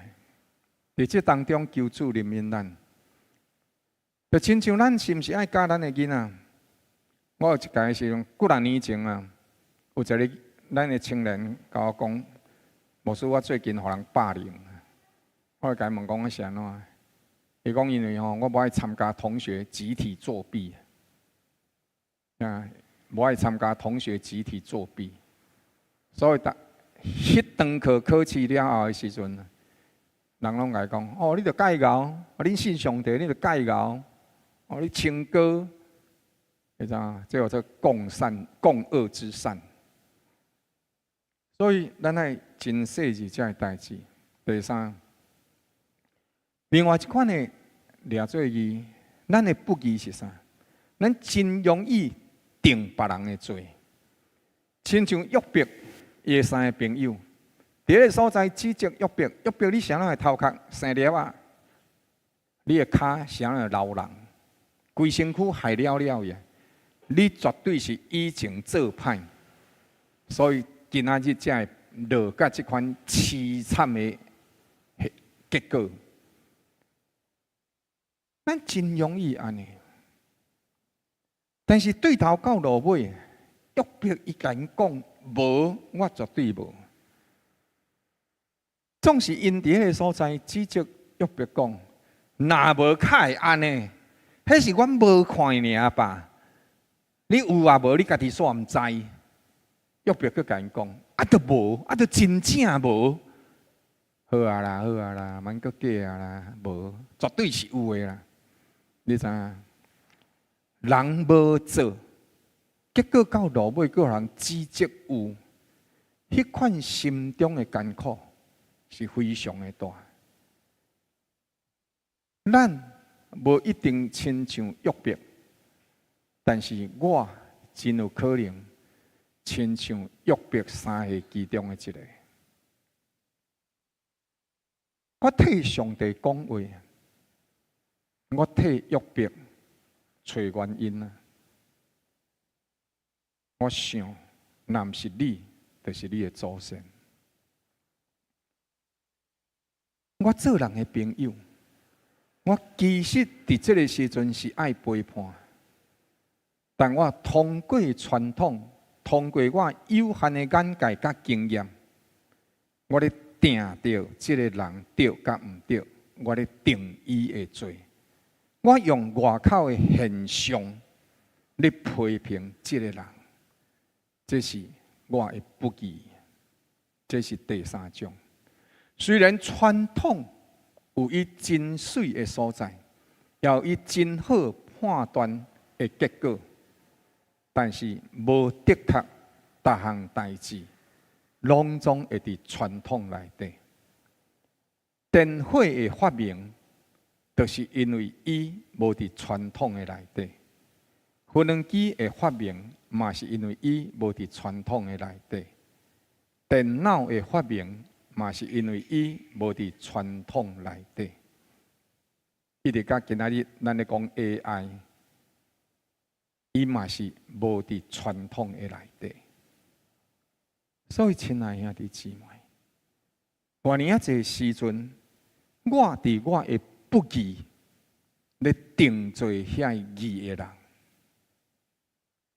在这当中求主怜悯咱，就亲像咱是毋是爱教咱的囡仔？我有一届时阵，几若年前有一个。咱的青年甲我讲，牧师，我最近互人霸凌。我甲伊问讲是安怎？伊讲因为我无爱参加同学集体作弊，无爱参加同学集体作弊，所以迄堂课考试了后的时阵，人拢甲伊讲：你着戒熬，恁信上帝，你着戒熬，你清高，你知影？这叫做共恶之善。所以，咱爱真细致这代志。第三，另外一款的掠做义，咱的不义是啥？咱真容易定别人的罪，亲像约伯伊三个朋友，伫个所在指责约伯，约伯你谁人会头壳生粒啊？你的骹谁人会流人？规身躯害了了呀！你绝对是以情做歹，所以。今仔日才会落到这款凄惨的结果，咱真容易安尼。但是对头到落尾，约伯伊甲因讲无，我绝对无。总是因伫迄个所在指责约伯讲，若无较会安尼，迄是阮无看尔吧？你有啊无？你家己煞毋知。约伯佮甲因讲，啊，都无，啊，都真正无。好啊啦，好啊啦，免佮假啊啦，无，绝对是有诶啦。你知影？人无做，结果到落尾，个人指责有，迄款心中诶艰苦是非常诶大。咱无一定亲像约伯，但是我真有可能亲像约伯三个其中诶一个。我替上帝讲话，我替约伯找原因啊！我想，若毋是你，就是你的祖先。我做人的朋友，我其实伫这个时阵是爱背叛，但我通过传统，通过我有限的眼界甲经验，我咧定着这个人对甲毋对，我咧定伊的罪。我用外口的现象咧批评这个人，这是我的不义。这是第三种。虽然传统有伊真水的所在，也有伊真好判断的结果，但是无的确，逐项代志拢总会伫传统内底。电火的发明，就是因为伊无伫传统的内底；分两机的发明，嘛是因为伊无伫传统的内底；电脑的发明，嘛是因为伊无伫传统内底。一直到今仔日，咱咧讲 AI， 伊嘛是无伫传统的内底。所以，亲爱兄弟姊妹，偌尔啊济时阵，我伫我的不义，咧定罪遐义的人。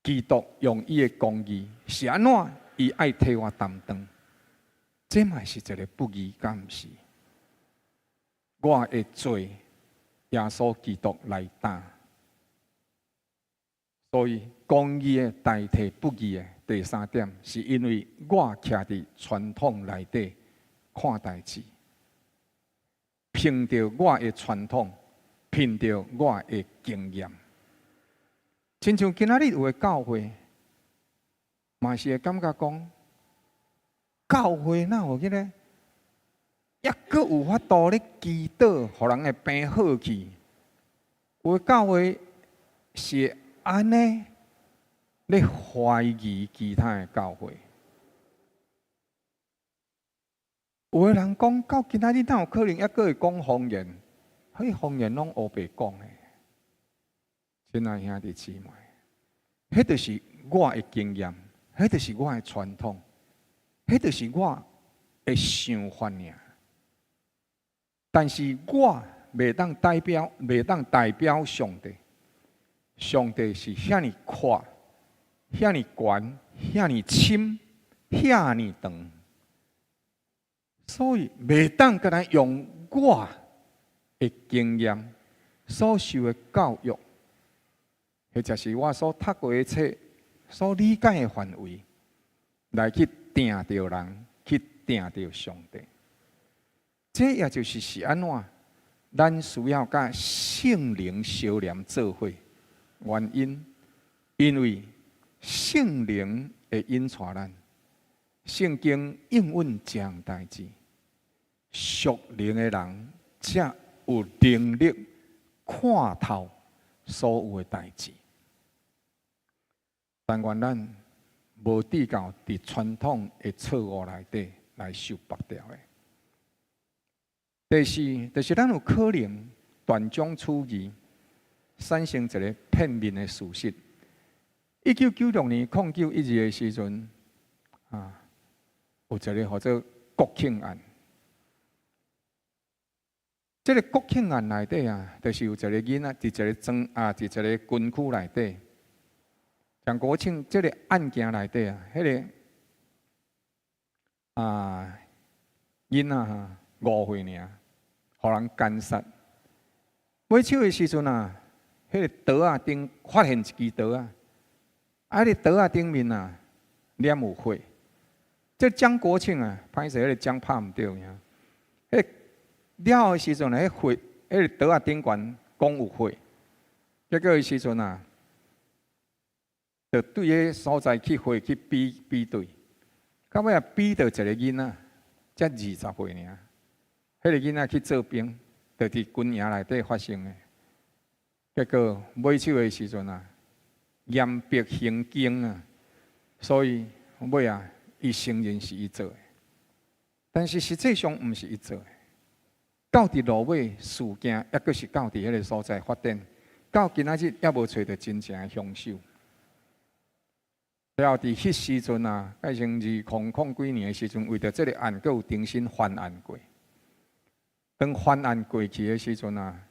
基督用伊的公义是安怎？伊爱替我担当，这嘛是一个不义，敢毋是？我的罪，耶稣基督来担。所以，公义的代替不义的第三点，是因为我徛伫传统内底看代志，凭着我的传统，凭着我的经验，亲像今仔日有的教会，嘛是会感觉讲，教会哪有迄个，抑阁有法度咧祈祷，互人会变好去。有的教会是安尼咧怀疑其他的教会。有的人讲到今仔日，哪有可能抑阁会讲方言？迄方言拢黑白讲的。亲爱兄弟姊妹，迄就是我的经验，迄就是我的传统，迄就是我的想法尔。但是我袂当代表上帝。上帝是遐尼阔、遐尼悬、遐尼深、遐尼长，所以袂当甲咱用我的经验所受的教育，或者是我所读过的册、所理解的范围，来去定着人，去定着上帝。这也就是安怎？咱需要甲圣灵相连做伙。原因，因为圣灵会引带咱，圣经应允这样代志，属灵的人才有能力看透所有的代志。但愿咱无抵到伫传统的错误内底来受绑掉的。第四，就是咱有可能断章取义。产生一个片面的事实。1996年09/11的时阵，有一个叫做国庆案。这个国庆案内底就是有一个囡仔伫一个军区内底，蒋国庆这个案件内底啊，迄个囡仔哈5岁尔，互人奸杀。买手的时阵啊，迄个刀啊顶发现一支刀啊，迄个刀啊顶面啊染有血。这蒋国庆啊，歹势迄个蒋拍毋对呀。迄了的时阵啊，迄血，迄个刀啊顶悬讲有血。结果的时阵啊，就对迄所在去血去比对，到尾啊比到一个囡仔，才20岁尔，迄个囡仔去做兵，就伫军营内底发生的。结果买手的时阵啊，严逼行经啊，所以尾啊。伊承认是伊做的，但是实际上毋是伊做的。到伫落尾事件，抑阁是到伫迄个所在发展，到今仔日也无找到真正的凶手。了伫迄时阵啊，改成2000几年的时阵，为着这个案，阁有重新翻案过。当翻案过去的时阵啊，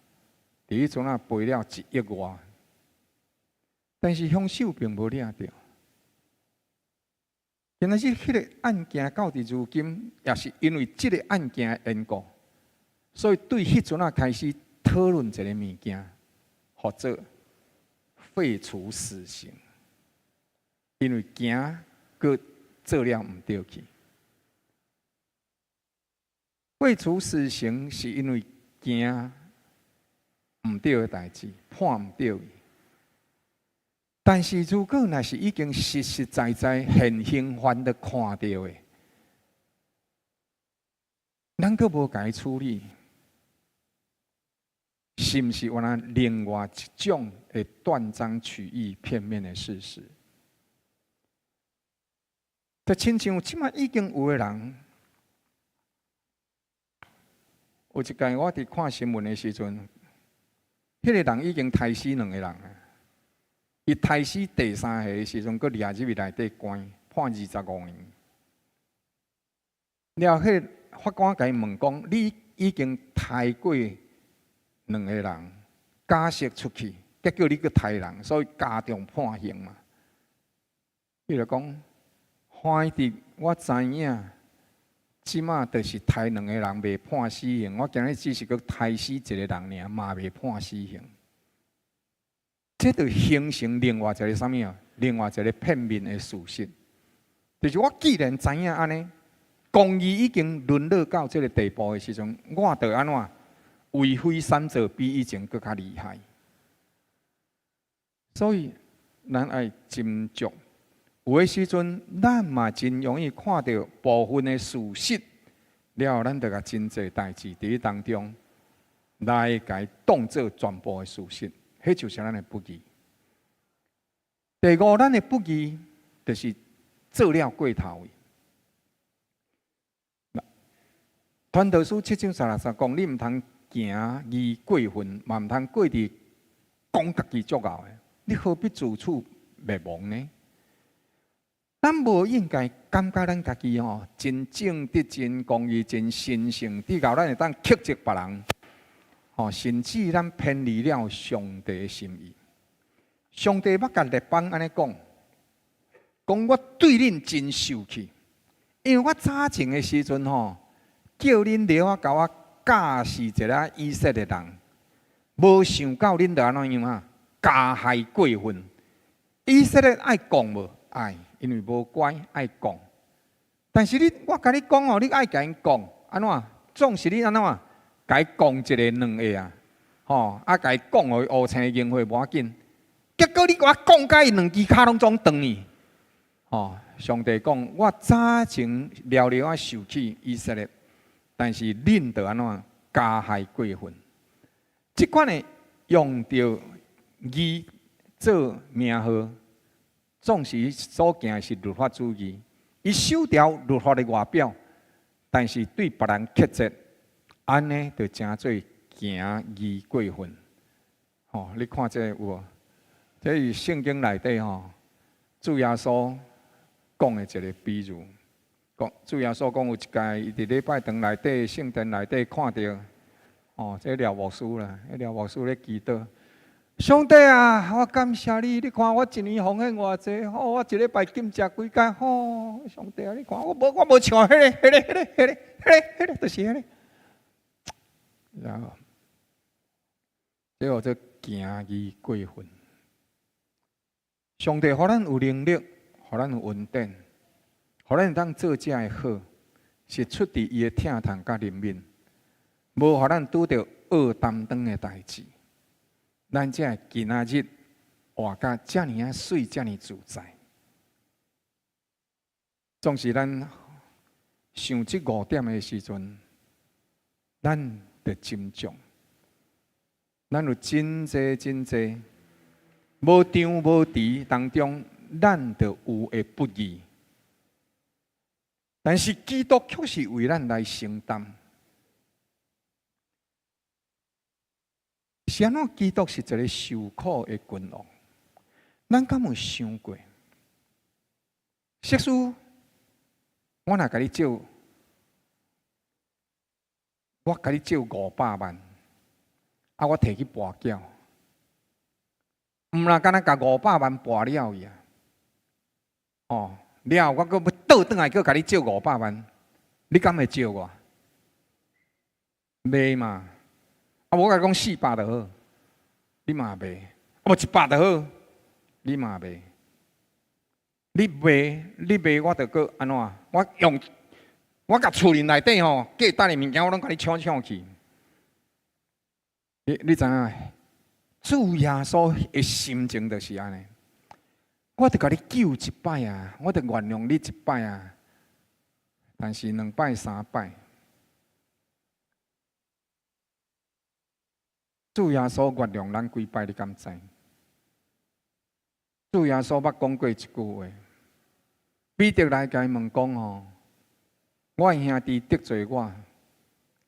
伫迄阵啊赔了1亿外，但是凶手并无抓到。今仔日迄个案件到伫如今，也是因为即个案件的缘故，所以对迄阵啊开始讨论一个物件，或者废除死刑，因为惊佮做了毋对去。废除死刑是因为惊毋对的代志，判毋对伊。但是如果若是已经实实在在现行犯的看到的，咱阁无甲伊处理，是毋是有咱另外一种会断章取义、片面的事实？就亲像即马已经有的人，有一届我伫看新闻的时阵，迄个人已经杀死2个人啊。伊杀死第3个的时阵，佮抓入去内底关，判25年。了，迄法官甲伊问讲：“你已经杀过2个人，假释出去，结果你佮杀人，所以加重判刑嘛？”伊就讲：“反正我知影，即马就是杀2个人未判死刑，我今日只是佮杀死1个人尔，嘛未判死刑。”这就形成另外一个啥物啊？另外一个片面的事实，就是我既然知影安尼，公义已经沦落到这个地步的时阵，我得安怎为非三者比以前更较厉害。所以，咱爱斟酌，有的时阵，咱嘛真容易看到部分的事实，了后咱就甲真济代志伫当中来甲伊当做全部的事实。迄就是咱的不义。第5，咱的不义就是做了过头的。传道书7章36讲，你毋通行义过分，嘛毋通过伫讲家己足傲的。你何必自取灭亡呢？咱无应该感觉咱家己真正直、真公义、真神圣，至到咱会当克责别人。甚至咱偏离了上帝的心意。上帝捌甲列邦安尼讲，我对恁真受气，因为我早前的时阵叫恁留啊，甲我教示一个以色列人，无想到恁就安怎样啊，加害过分。以色列爱讲无？爱，因为无乖爱讲。但是我甲你讲你爱甲因讲，安怎？总是你安怎？甲伊讲一个2个啊，甲伊讲互伊乌青硬血无要紧。结果你甲我讲甲伊2支骹拢总断去。上帝讲，我早前了啊受气以色列，但是恁着安怎加害过分？即款的用着义做名号，总是所行是律法主义，伊守条律法的外表，但是对别人克责。安尼就真做行义过分。你看这有无？这是圣经内底主耶稣讲的一个比喻。主耶稣讲有一届，伊伫礼拜堂内底圣殿内底看到，这廖牧师啦，廖牧师咧祈祷，上帝啊，我感谢你！你看我一年奉献偌济，我一礼拜禁食几间，上帝啊，你看我无像迄个，就是迄个。然后，最后这行义过分。上帝互咱有能力，互咱有稳定，互咱当做这的好，是出自伊的疼痛甲怜悯，无互咱拄着恶担当的代志。咱这今仔日活甲遮尔啊水，遮尔自在。总是咱想这5点的时阵，咱得斟酌。咱有真济无张无弛当中，咱就有会不义。但是基督却是为咱来承担。是安怎？基督是一个受苦的君王，咱敢有想过？耶稣，我若甲你借，我甲你借500万，我摕去跋筊，毋若敢若甲500万跋了伊啊！了，我阁要倒转来，阁甲你借500万，你敢会借我？袂嘛？我甲你讲400就好，你嘛袂；无100就好，你嘛袂。你袂，我就搁安怎？我甲厝里内底吼，价值的物件，我拢甲你抢去。你知影？主耶稣的心情就是安尼。我得甲你救一摆啊，我得原谅你一摆啊，但是2摆3摆。主耶稣原谅咱几摆，你敢知？主耶稣捌讲过一句话，彼得来甲伊问讲吼，我的兄弟得罪我，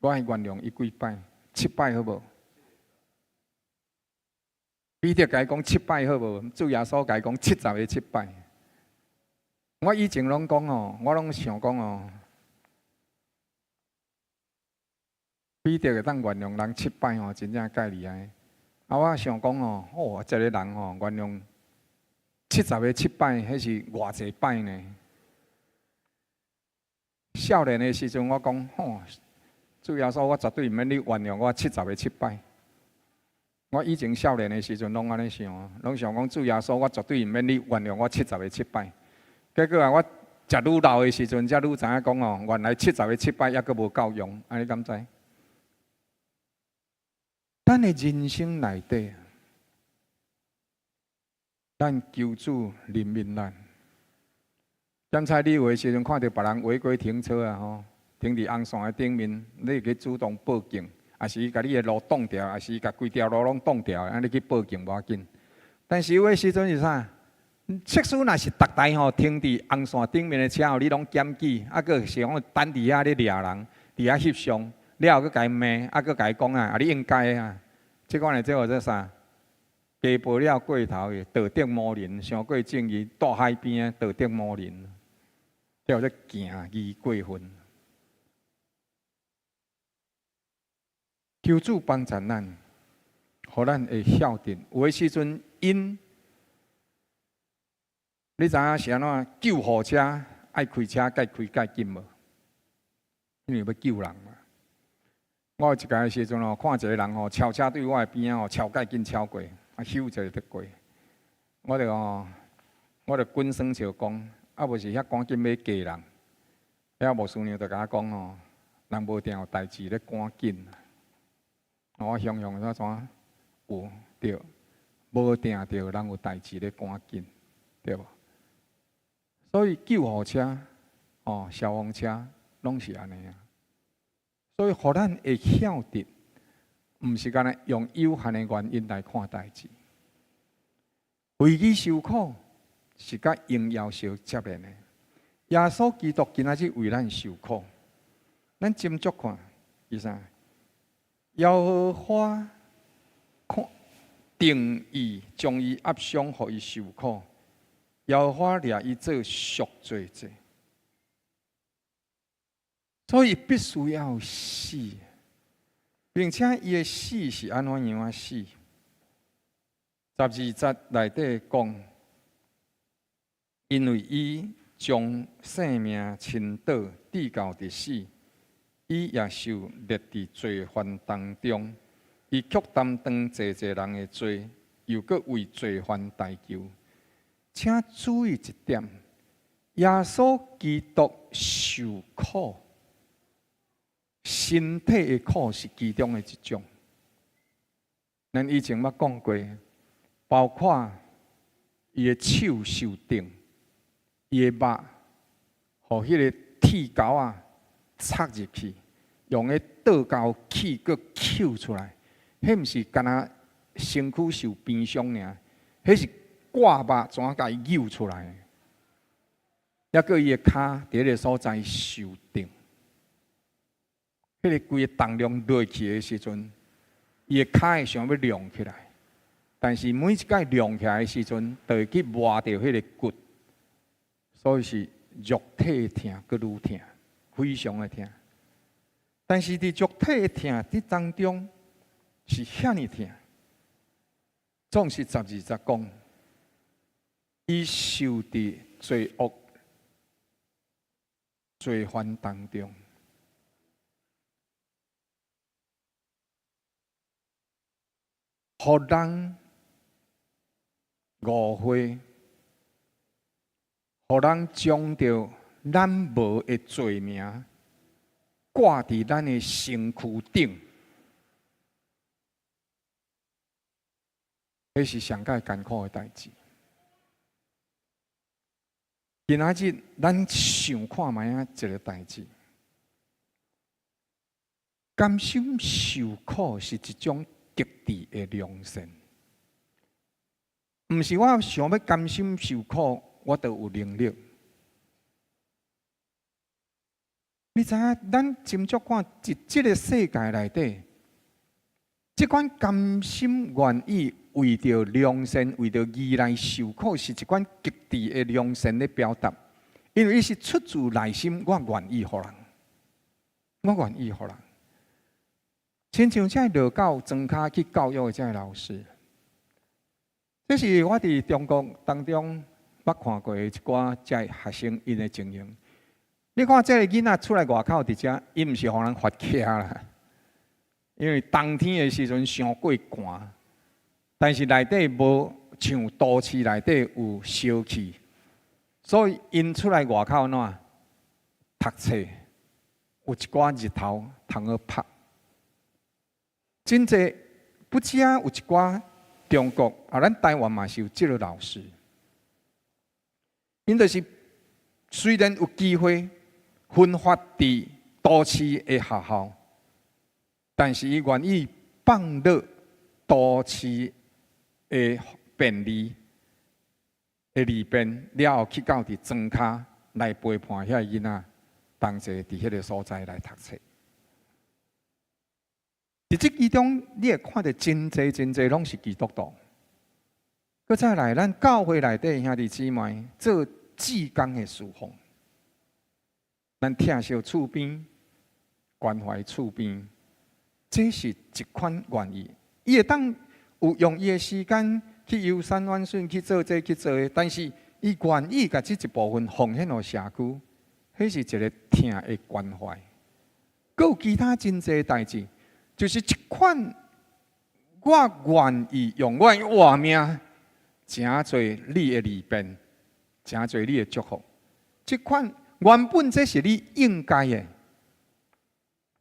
我会原谅伊几摆？7摆好无？彼得甲伊讲7摆好无？主耶稣甲伊讲70个7摆。我以前拢讲哦，我拢想讲哦。彼得会当原谅人7摆吼，真正介厉害。我想讲哦，这个人吼原谅70个7摆，迄是偌济摆呢？少年的时阵，我讲主耶稣，我绝对毋免你原谅我70个7摆。我以前少年的时阵，拢安尼想，拢想讲主耶稣，我绝对毋免你原谅我70个7摆。结果我食愈老的时阵，才愈知影讲原来70个7摆抑阁无够用，安尼敢知？咱的人生内底，咱求主怜悯咱。刚才你有的时阵看到别人违规停车啊，停伫红线的顶面，你会去主动报警，还是甲你的路挡掉，还是甲规条路拢挡掉，安尼去报警无要紧。但是有的时阵是啥？测试若是逐台停伫红线顶面的车你拢检举，佫是讲等伫遐咧掠人，伫遐翕相。了后，佮甲伊骂，佮甲伊讲你应该啊！即款的，即号做啥？家暴了过头的，道德魔人，上过正义，大海边啊，道德魔人，即号做行义过分。求主帮助咱，互咱会晓得。有的时阵，你知影是安怎？救护车爱开车，该开介紧无？因为要救人嘛。我有一个时阵看一个人超车对我的边超介紧超过，咻一下就过。我就滚酸笑讲，无是遐赶紧要嫁人，遐无师娘就甲我讲人无定有代志咧赶紧。我想怎有对，无定着人有代志咧赶紧，对无？所以救护车、消防车拢是安尼啊。所以，互咱会晓得，毋是干那用有限的原因来看代志。为义受苦是甲荣耀相接连的。耶稣基督今仔日为咱受苦，咱斟酌看，是啥？耶和华看定义将伊压伤，互伊受苦。耶和华掠伊做赎罪者。所以必须要死，并且伊的死是安怎样死？节内底讲，因为伊将性命倾倒，至到伫死，伊也受列伫罪犯当中，伊却担当济济人的罪，又搁为罪犯代求。请注意一点，耶稣基督受苦，身体的苦是其中的一种。咱以前捌讲过，包括伊的手受钉，伊的目，互迄个铁钩啊插入去，用个倒钩器搁揪出来，迄毋是干那身躯受鞭伤尔，迄是挂目怎甲伊揪出来？抑搁伊的骹伫迄个所在受钉，迄个规个重量落去的时阵，伊的骹会想要亮起来。但是每一摆亮起来的时阵，就会去磨到迄个骨，所以是肉体疼，搁愈疼，非常的疼。但是伫肉体的疼伫当中，是遐尼疼。总是12节讲，伊受伫罪恶、罪犯当中，互人误会，互人将着咱无的罪名挂伫咱的身躯顶，迄是上界艰苦的代志。今仔日咱想看卖啊一个代志，甘心受苦是一种极致的良善。毋是我想要甘心受苦，我就有能力。你知影，咱斟酌看，伫即个世界内底，即款甘心愿意为着良善、为着义来受苦，是一款极致的良善的表达。因为伊是出自内心，我愿意互人，我愿意互人。亲像这落教庄脚去教育的这老师。这是我伫中国当中捌看过一寡这学生因的情形。你看这个囡仔出来外口伫遮，伊毋是互人发徛啦，因为冬天的时阵伤过寒，但是内底无像都市内底有烧气，所以因出来外口哪读册，有一寡日头通好晒。真济不止啊，有一寡。中国啊，咱台湾嘛是有即个老师，因就是虽然有机会分发伫都市的学校，但是伊愿意放入都市的便利的里边，了后去到伫庄脚来陪伴遐囡仔，同齐伫迄个所在来读册。伫即其中，你会看到真济拢是基督徒。搁再来，咱教会内底兄弟姊妹做志工的事奉，咱疼惜厝边，关怀厝边，这是一款愿意。伊会当有用伊的时间去游山玩水，去做这去做的，但是伊愿意甲这一部分奉献予社区，迄是一个疼的关怀。搁有其他真济代志。就是一款，我愿意用我的活命，诚侪你的利便，诚侪你的祝福。这款原本这是你应该的，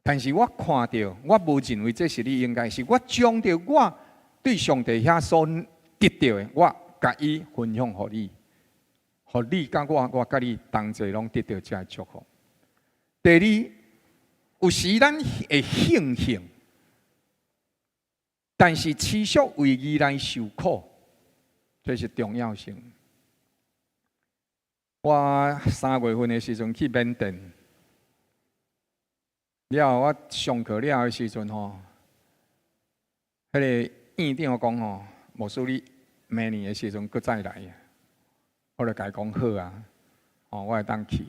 但是我看到，我无认为这是你应该，是我将着我对上帝遐所得到的，我甲伊分享予你，予你甲我甲你同齐拢得到这个祝福。第二，有时咱会庆幸。但是持续为义来受苦，这是重要性。我3月份的时阵去缅甸，了我上课了的时阵吼，迄个院长讲吼，无说你明年的时阵搁再来，我就甲伊讲好啊，哦，我会当去。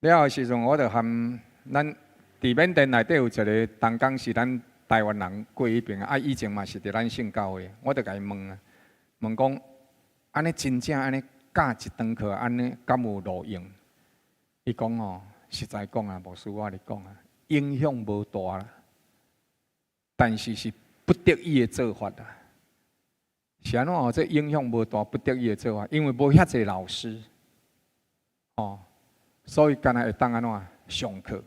了的时阵，我就含咱伫缅甸内底有一个同工是咱台湾人过迄边啊，以前嘛是伫咱信教会，我就甲伊问啊，问讲，安尼真正安尼教一堂课，安尼敢有路用？伊讲哦，实在讲啊，牧师我咧讲啊，影响无大啦，但是是不得已的做法啦。是安怎哦？这影响无大，不得已的做法，因为无遐济老师，哦，所以干那会当安怎上课，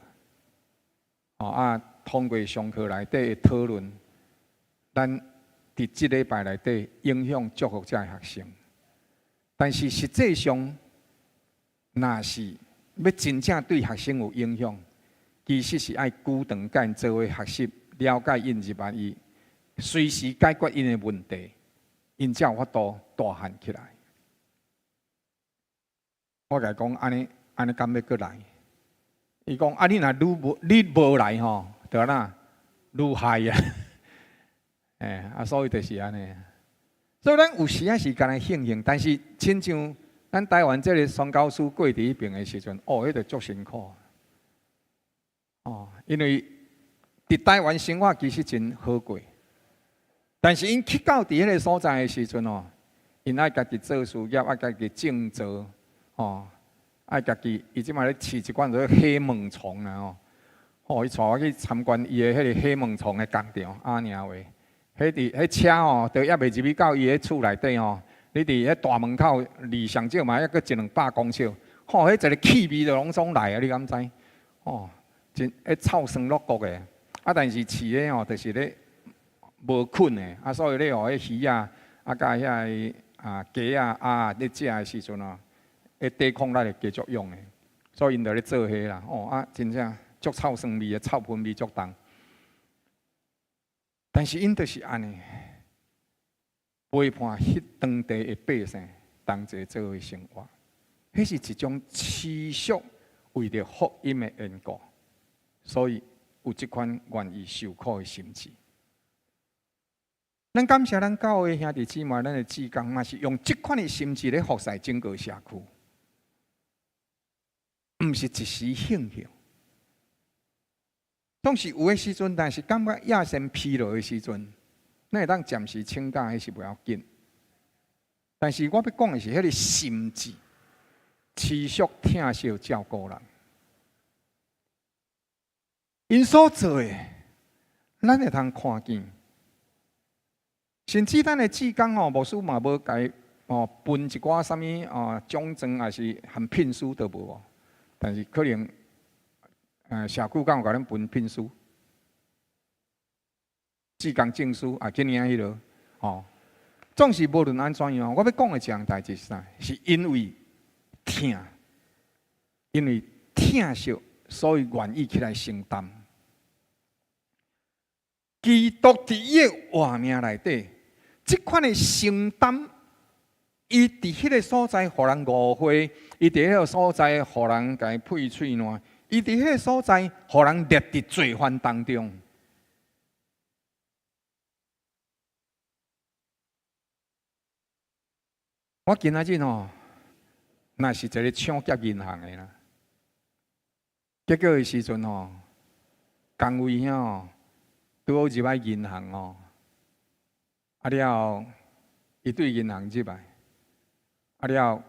哦啊，通过上课内底的讨论，咱伫即礼拜内底影响祝福这学生。但是实际上，若是要真正对学生有影响，其实是爱久长甲因做伙学习，了解因入来伊，随时解决因的问题，因才有法度大汉起来。我甲伊讲，安尼敢要过来？伊讲，啊，你若你无来吼，就哪愈害啊！所以就是安尼。所以咱有时啊是干来庆幸，但是亲像咱台湾这个宣教师过伫迄边的时阵，哦，迄个足辛苦。哦，因为伫台湾生活其实真好过，但是因去到伫迄个所在的时阵哦，因爱家己做事业，爱家己种植，哦，爱家己，伊即马咧饲一罐做黑蚊虫啊哦，哦，伊带我去参观伊的迄个黑蚊虫的工厂，安尼话。迄车哦，都还未入去到伊迄厝内底哦。你伫迄大门口离上少嘛，还阁100-200公尺。吼，迄一个气味就拢总来啊！你敢知？哦，真迄臭酸落国的。啊，但是饲咧哦，就是咧无菌的。啊，所以咧哦，迄鱼啊，啊甲遐鸡啊咧食的时阵哦，迄抵抗力会继续用的。所以因就咧做迄啦。哦啊，真正足臭酸味的，臭喷味足重。但是因就是安尼，陪伴迄当地的百姓同齐做伙生活，迄是一种持续为着福音的缘故，所以有即款愿意受苦的心志。咱感谢咱教会兄弟姊妹，咱的志工嘛是用即款的心志咧服侍整个社区，毋是一时兴起。总是有的时阵，但是感觉野身疲劳的时阵，咱会当暂时请假，迄是不要紧。但是我要讲的是，迄个心志，持续疼惜照顾人，因所做的，咱会通看见。甚至咱的志工哦，牧师嘛无甲哦分一寡啥物奖状，还是含聘书都无哦。但是可能。社区敢有甲咱分聘书、志工证书啊，今年迄落哦，总是无论安怎样，我要讲的一样代志是啥？是因为疼，因为疼惜，所以愿意起来承担。基督伫伊的活命内底，即款的承担，伊伫迄个所在，互人误会；伊伫迄个所在，互人甲伊配喙烂。伊伫迄个所在，互人列伫罪犯当中。我今仔日吼，那是一个抢劫银行的啦。结果的时阵吼，工位遐吼，拄好入来银行哦，啊了后，伊对银行入来，啊了后，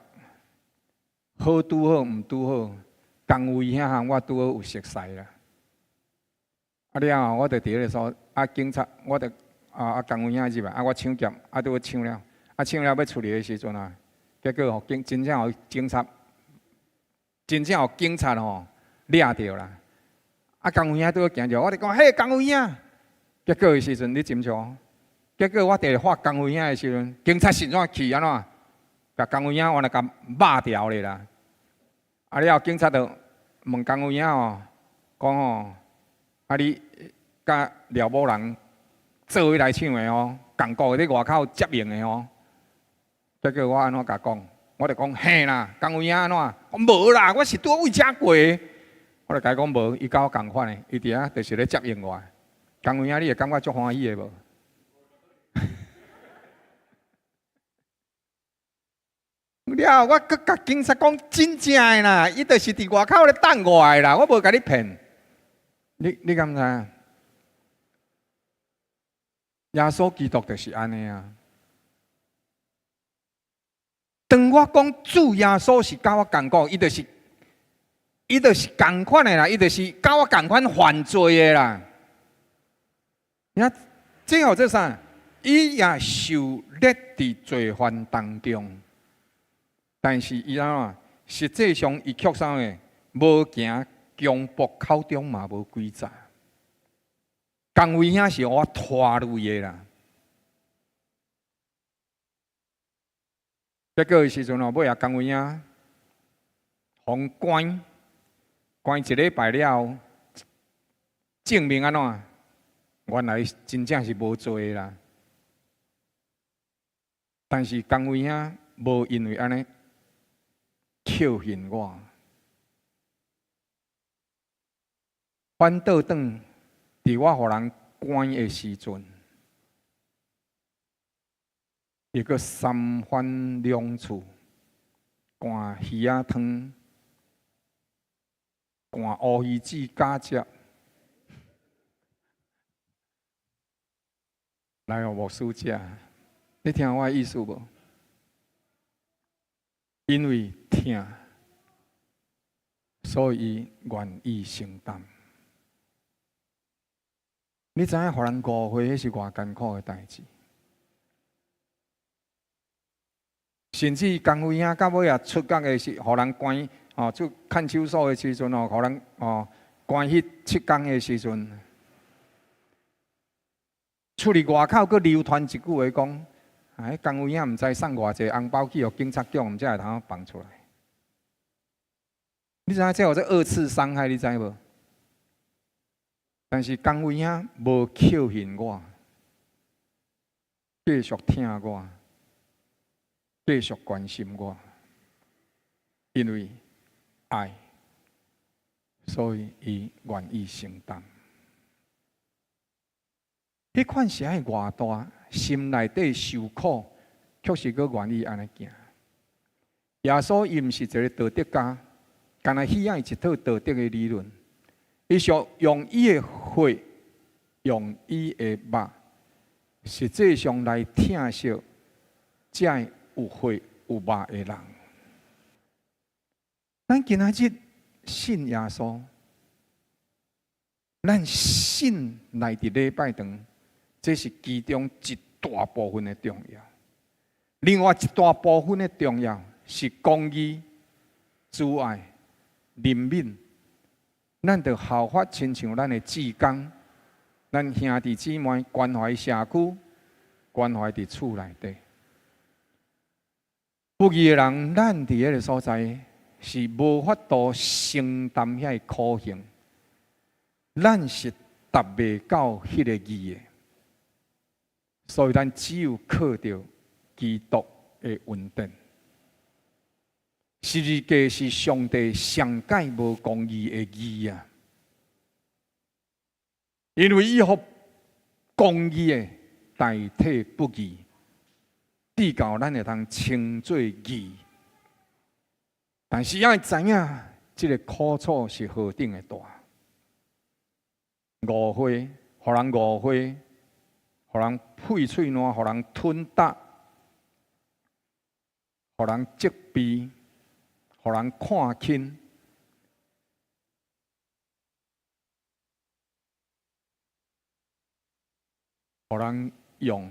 好拄好，毋拄好。工位遐项我拄好有熟悉啦，啊了后我就伫咧说，警察我就工位遐入来，我抢劫，拄好抢了，抢了要处理的时阵啊，结果吼真正互警察吼抓着啦，工位遐拄好行着，我就讲嘿工位遐，结果的时阵你知唔知？结果我伫咧发工位遐的时阵，警察是怎去安怎？甲工位遐我来甲抹掉咧啦，了后警察就。问工位啊哦，讲哦，你甲廖某人做伙来抢的哦，共个伫外口接应的哦。结果我安怎甲讲？我就讲嘿啦，工位啊安怎？我无啦，我是拄好位遮过。我就甲伊讲无，伊甲我共款的，伊伫遐就是咧接应我。工位啊，你会感觉足欢喜的无？了，我佮甲警察讲真正的啦，伊就是伫外口咧等我的啦，我无甲你骗。你敢知？耶稣基督就是安尼啊。当我讲主耶稣是甲我共款，伊就是共款的啦，伊就是甲我共款犯罪的啦。你看，最后这啥？伊也受列伫罪犯当中，但是伊啊，实际上伊却啥呢？无行强暴，口中嘛无诡诈。工位遐是我拖入的啦。结果的时阵哦，尾啊工位遐，互关一礼拜了，证明安怎？原来真正是无做的啦。但是工位遐无因为安尼扣恨我，反倒转伫我互人关的时阵，伊个三番两次灌鱼仔汤，灌乌鱼子假汁，来互牧师食。你听我的意思无？因为听，所以愿意承担。你知影，互人误会，迄是偌艰苦的代志。甚至工位啊，到尾啊出角的是，互人关哦，就看守所的时阵哦，互人哦关迄7天的时阵，出去外口，佫流传一句话讲。哎，工位啊，毋知送偌济红包去，互警察局，毋才会通放出来。你知影这有这2次伤害，你知无？但是工位啊，无扣恨我，继续听我，继续关心我，因为爱，所以伊愿意承担。迄款是爱偌大。心内底受苦，却是佫愿意安尼行。耶稣伊毋是一个道德家，干那喜爱一套道德的理论。伊想用伊的血，用伊的肉，实际上来疼惜这有血有肉的人。咱今仔日信耶稣，咱信来伫礼拜堂。这是其中一大部分的重要，另外一大部分的重要是公义、慈爱、怜悯。咱着效法亲像咱的志工，咱兄弟姊妹关怀社区，关怀伫厝内底。不义的人，咱伫迄个所在是无法度承担遐个苦刑，咱是达袂到迄个义的。所以，咱只有靠着基督的恩典。十字架是上帝上界无公义的义啊！因为伊互公义的代替不义，至到咱会通称作义。但是要知影，这个苦楚是何等的大。误会，互人误会。互人配喙烂，互人吞答，互人责备，互人看轻，互人用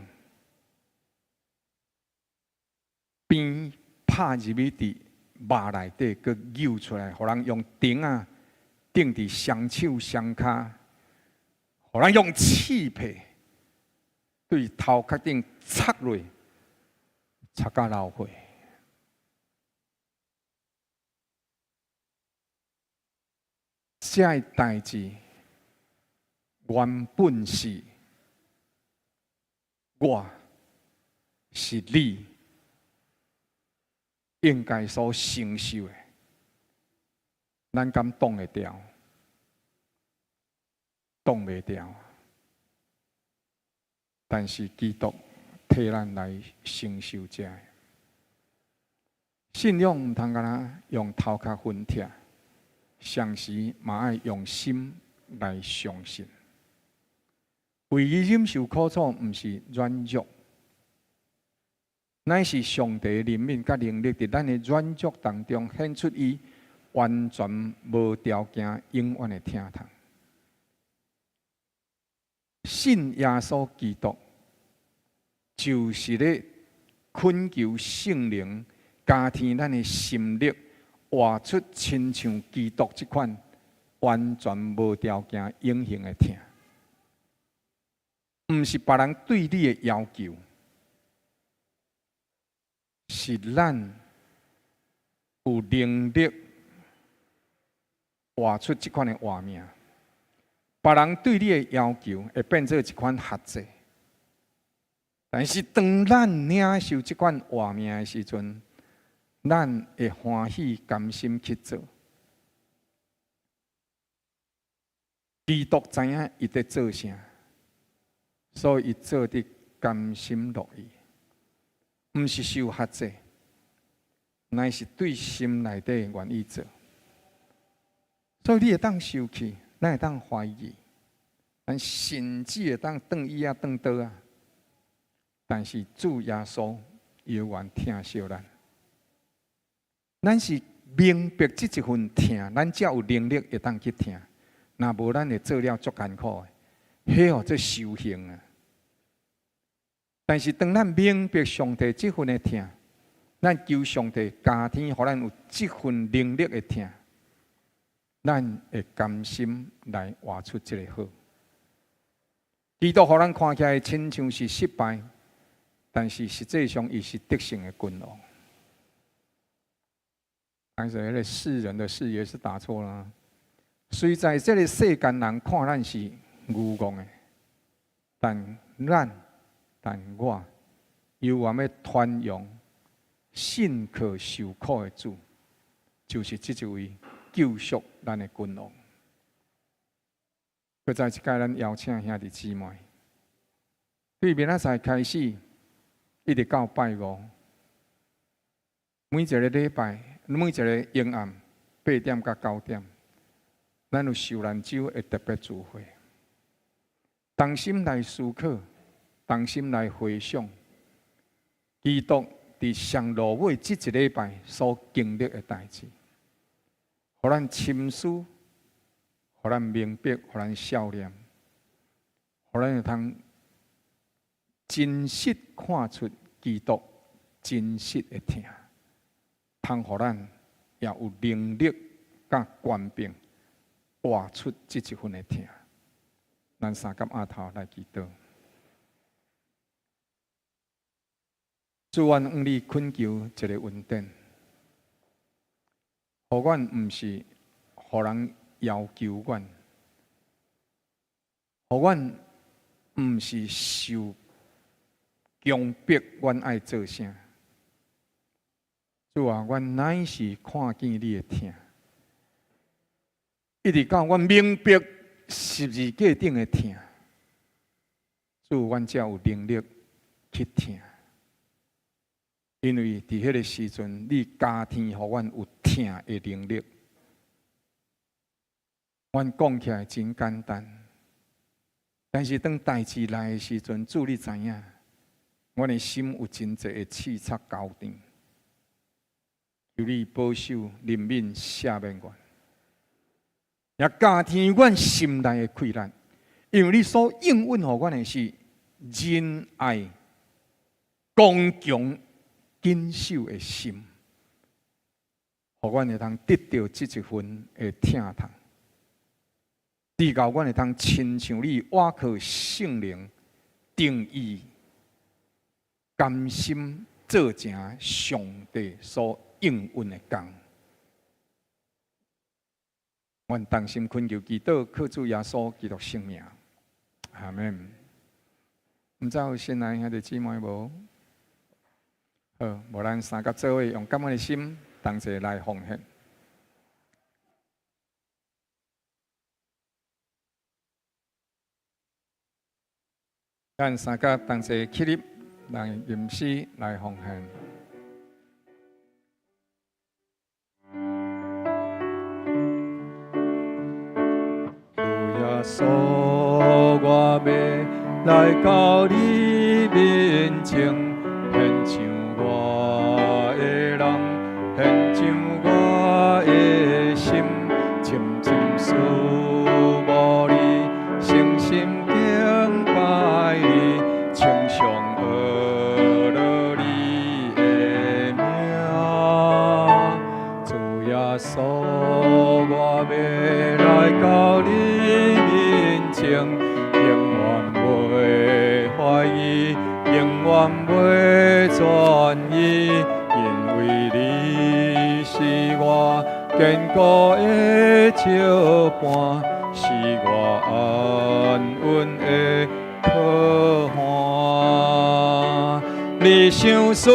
鞭拍入去伫肉内底，佮扭出来；互人用钉啊钉伫双手双骹；互人用刺皮。对头壳顶插落，插到流血。这代志原本是我，是你应该所承受的，咱敢挡会掉？挡袂掉。但是基督替咱来承受这。信仰毋通干那用头壳分拆，上时嘛爱用心来相信。为伊忍受苦楚，毋是软弱，乃是上帝怜悯甲能力，伫咱的软弱当中显出伊完全无条件、永远的疼痛。信耶稣基督，就是咧恳求圣灵加添咱的心力，活出亲像基督这款完全无条件、永恒的疼。毋是别人对你的要求，是咱有能力活出这款的活命。别人对你的要求会变做一款限制，但是当咱领受这款活命的时阵，咱会欢喜甘心去做。基督知影伊在做啥，所以伊做得甘心乐意，毋是受限制，乃是对心内底愿意做。所以你会当受气，咱会当怀疑，咱甚至会当转伊啊转倒啊。但是主耶稣永远疼惜咱，咱是明白这一份疼，咱才有能力会当去疼。若无，咱会做了足艰苦的，迄哦，这修行啊。但是当咱明白上帝这份的疼，咱求上帝加添，互咱有这份能力的疼，咱会甘心来活出这个好。基督互咱看起来亲像是失败，但是实际上伊是得胜的君王。但是那个世人的视野是打错了。虽在这个世间人看咱是愚妄的，但我犹原要传扬信可受苦的主，就是这一位救赎咱的君王。搁再一届，咱邀请兄弟姊妹，对明仔载开始，一直到拜五，每一个礼拜，每一个阴暗8点到9点。咱有受难周的特别聚会，同心来思考，同心来回想，基督伫上路尾这一礼拜所经历的代志，互咱深思，互咱明白，互咱笑念，互咱会通真实看出基督真实的疼，通互咱也有能力甲权柄。活出这一份的疼，咱三甲阿头来祈祷。主，阮向你恳求一个恩典，互阮毋是互人要求阮，互阮毋是受强迫，阮爱做啥。主啊，阮乃是看见你的疼。一直到阮明白十字架顶的疼，主，阮才有能力去疼。因为伫迄个时阵，你加添互阮有疼的能力。阮讲起来真简单，但是当代志来的时阵，主你知影，阮的心有真侪的刺插交定。求你保守、怜悯、赦免阮。也加添阮心内的溃烂，因为你所应允互阮的是仁爱、刚强、坚守的心，互阮会通得到这一份的疼痛，直到阮会通亲像你倚靠圣灵定义，甘心做成上帝所应允的工。阮同心恳求祈祷，靠主耶稣基督圣名，阿门。毋知有新来兄弟姊妹无？好，无咱三甲做伙用感恩的心，同齐来奉献。咱三甲同齐起立，来吟诗来奉献。主耶稣，我要来到你面前，献上我的人，献上我的心，深深思慕你，诚心敬拜你，称颂阿罗你的名。主耶稣，我要来到你面前，永远袂怀疑，永远袂转移，因为你是我坚固的照伴，是我安稳的靠岸。你相思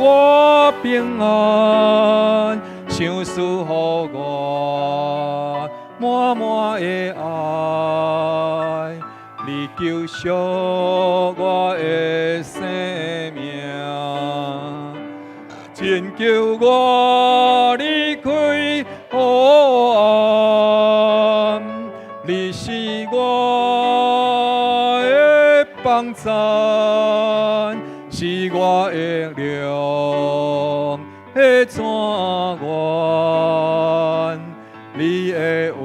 我平安，相思予我满满的爱，你救赎我的生命，拯救我离开黑暗，你是我的帮衬，是我的力量的泉源，你的话，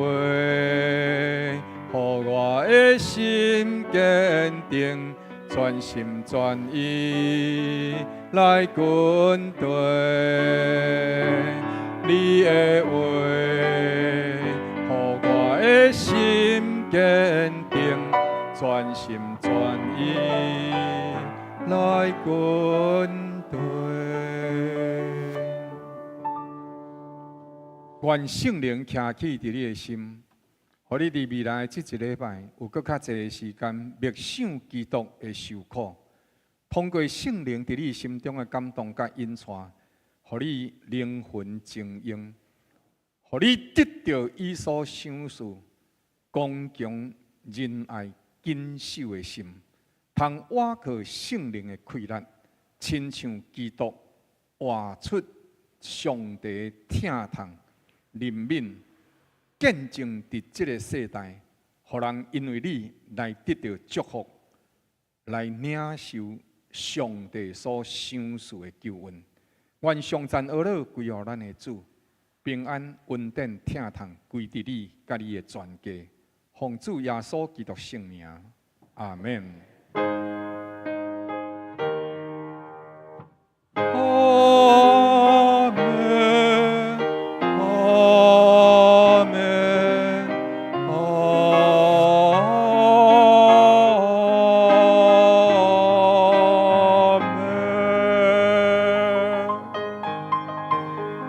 予我的心坚定，全心全意来跟随。你的话，予我的心坚定，全心全意来跟随。愿圣灵徛起伫你的心，互你伫未来这一礼拜有搁较侪时间默想基督的受苦，通过圣灵伫你心中的感动甲引带，互你灵魂静用，互你得到伊所想事刚强、仁爱、谨守的心，通倚靠圣灵的气力，亲像基督活出上帝疼痛、怜悯，见证伫这个世代，互人因为你来得到祝福，来领受上帝所赏赐的救恩。愿上赞阿乐归乎咱的主，平安稳定疼痛归伫你甲你的全家。奉主耶稣基督圣名，阿门。阿门，阿门，阿门。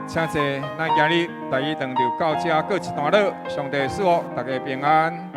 请坐，咱今日第一堂就到这，过一段落。上帝赐福大家平安。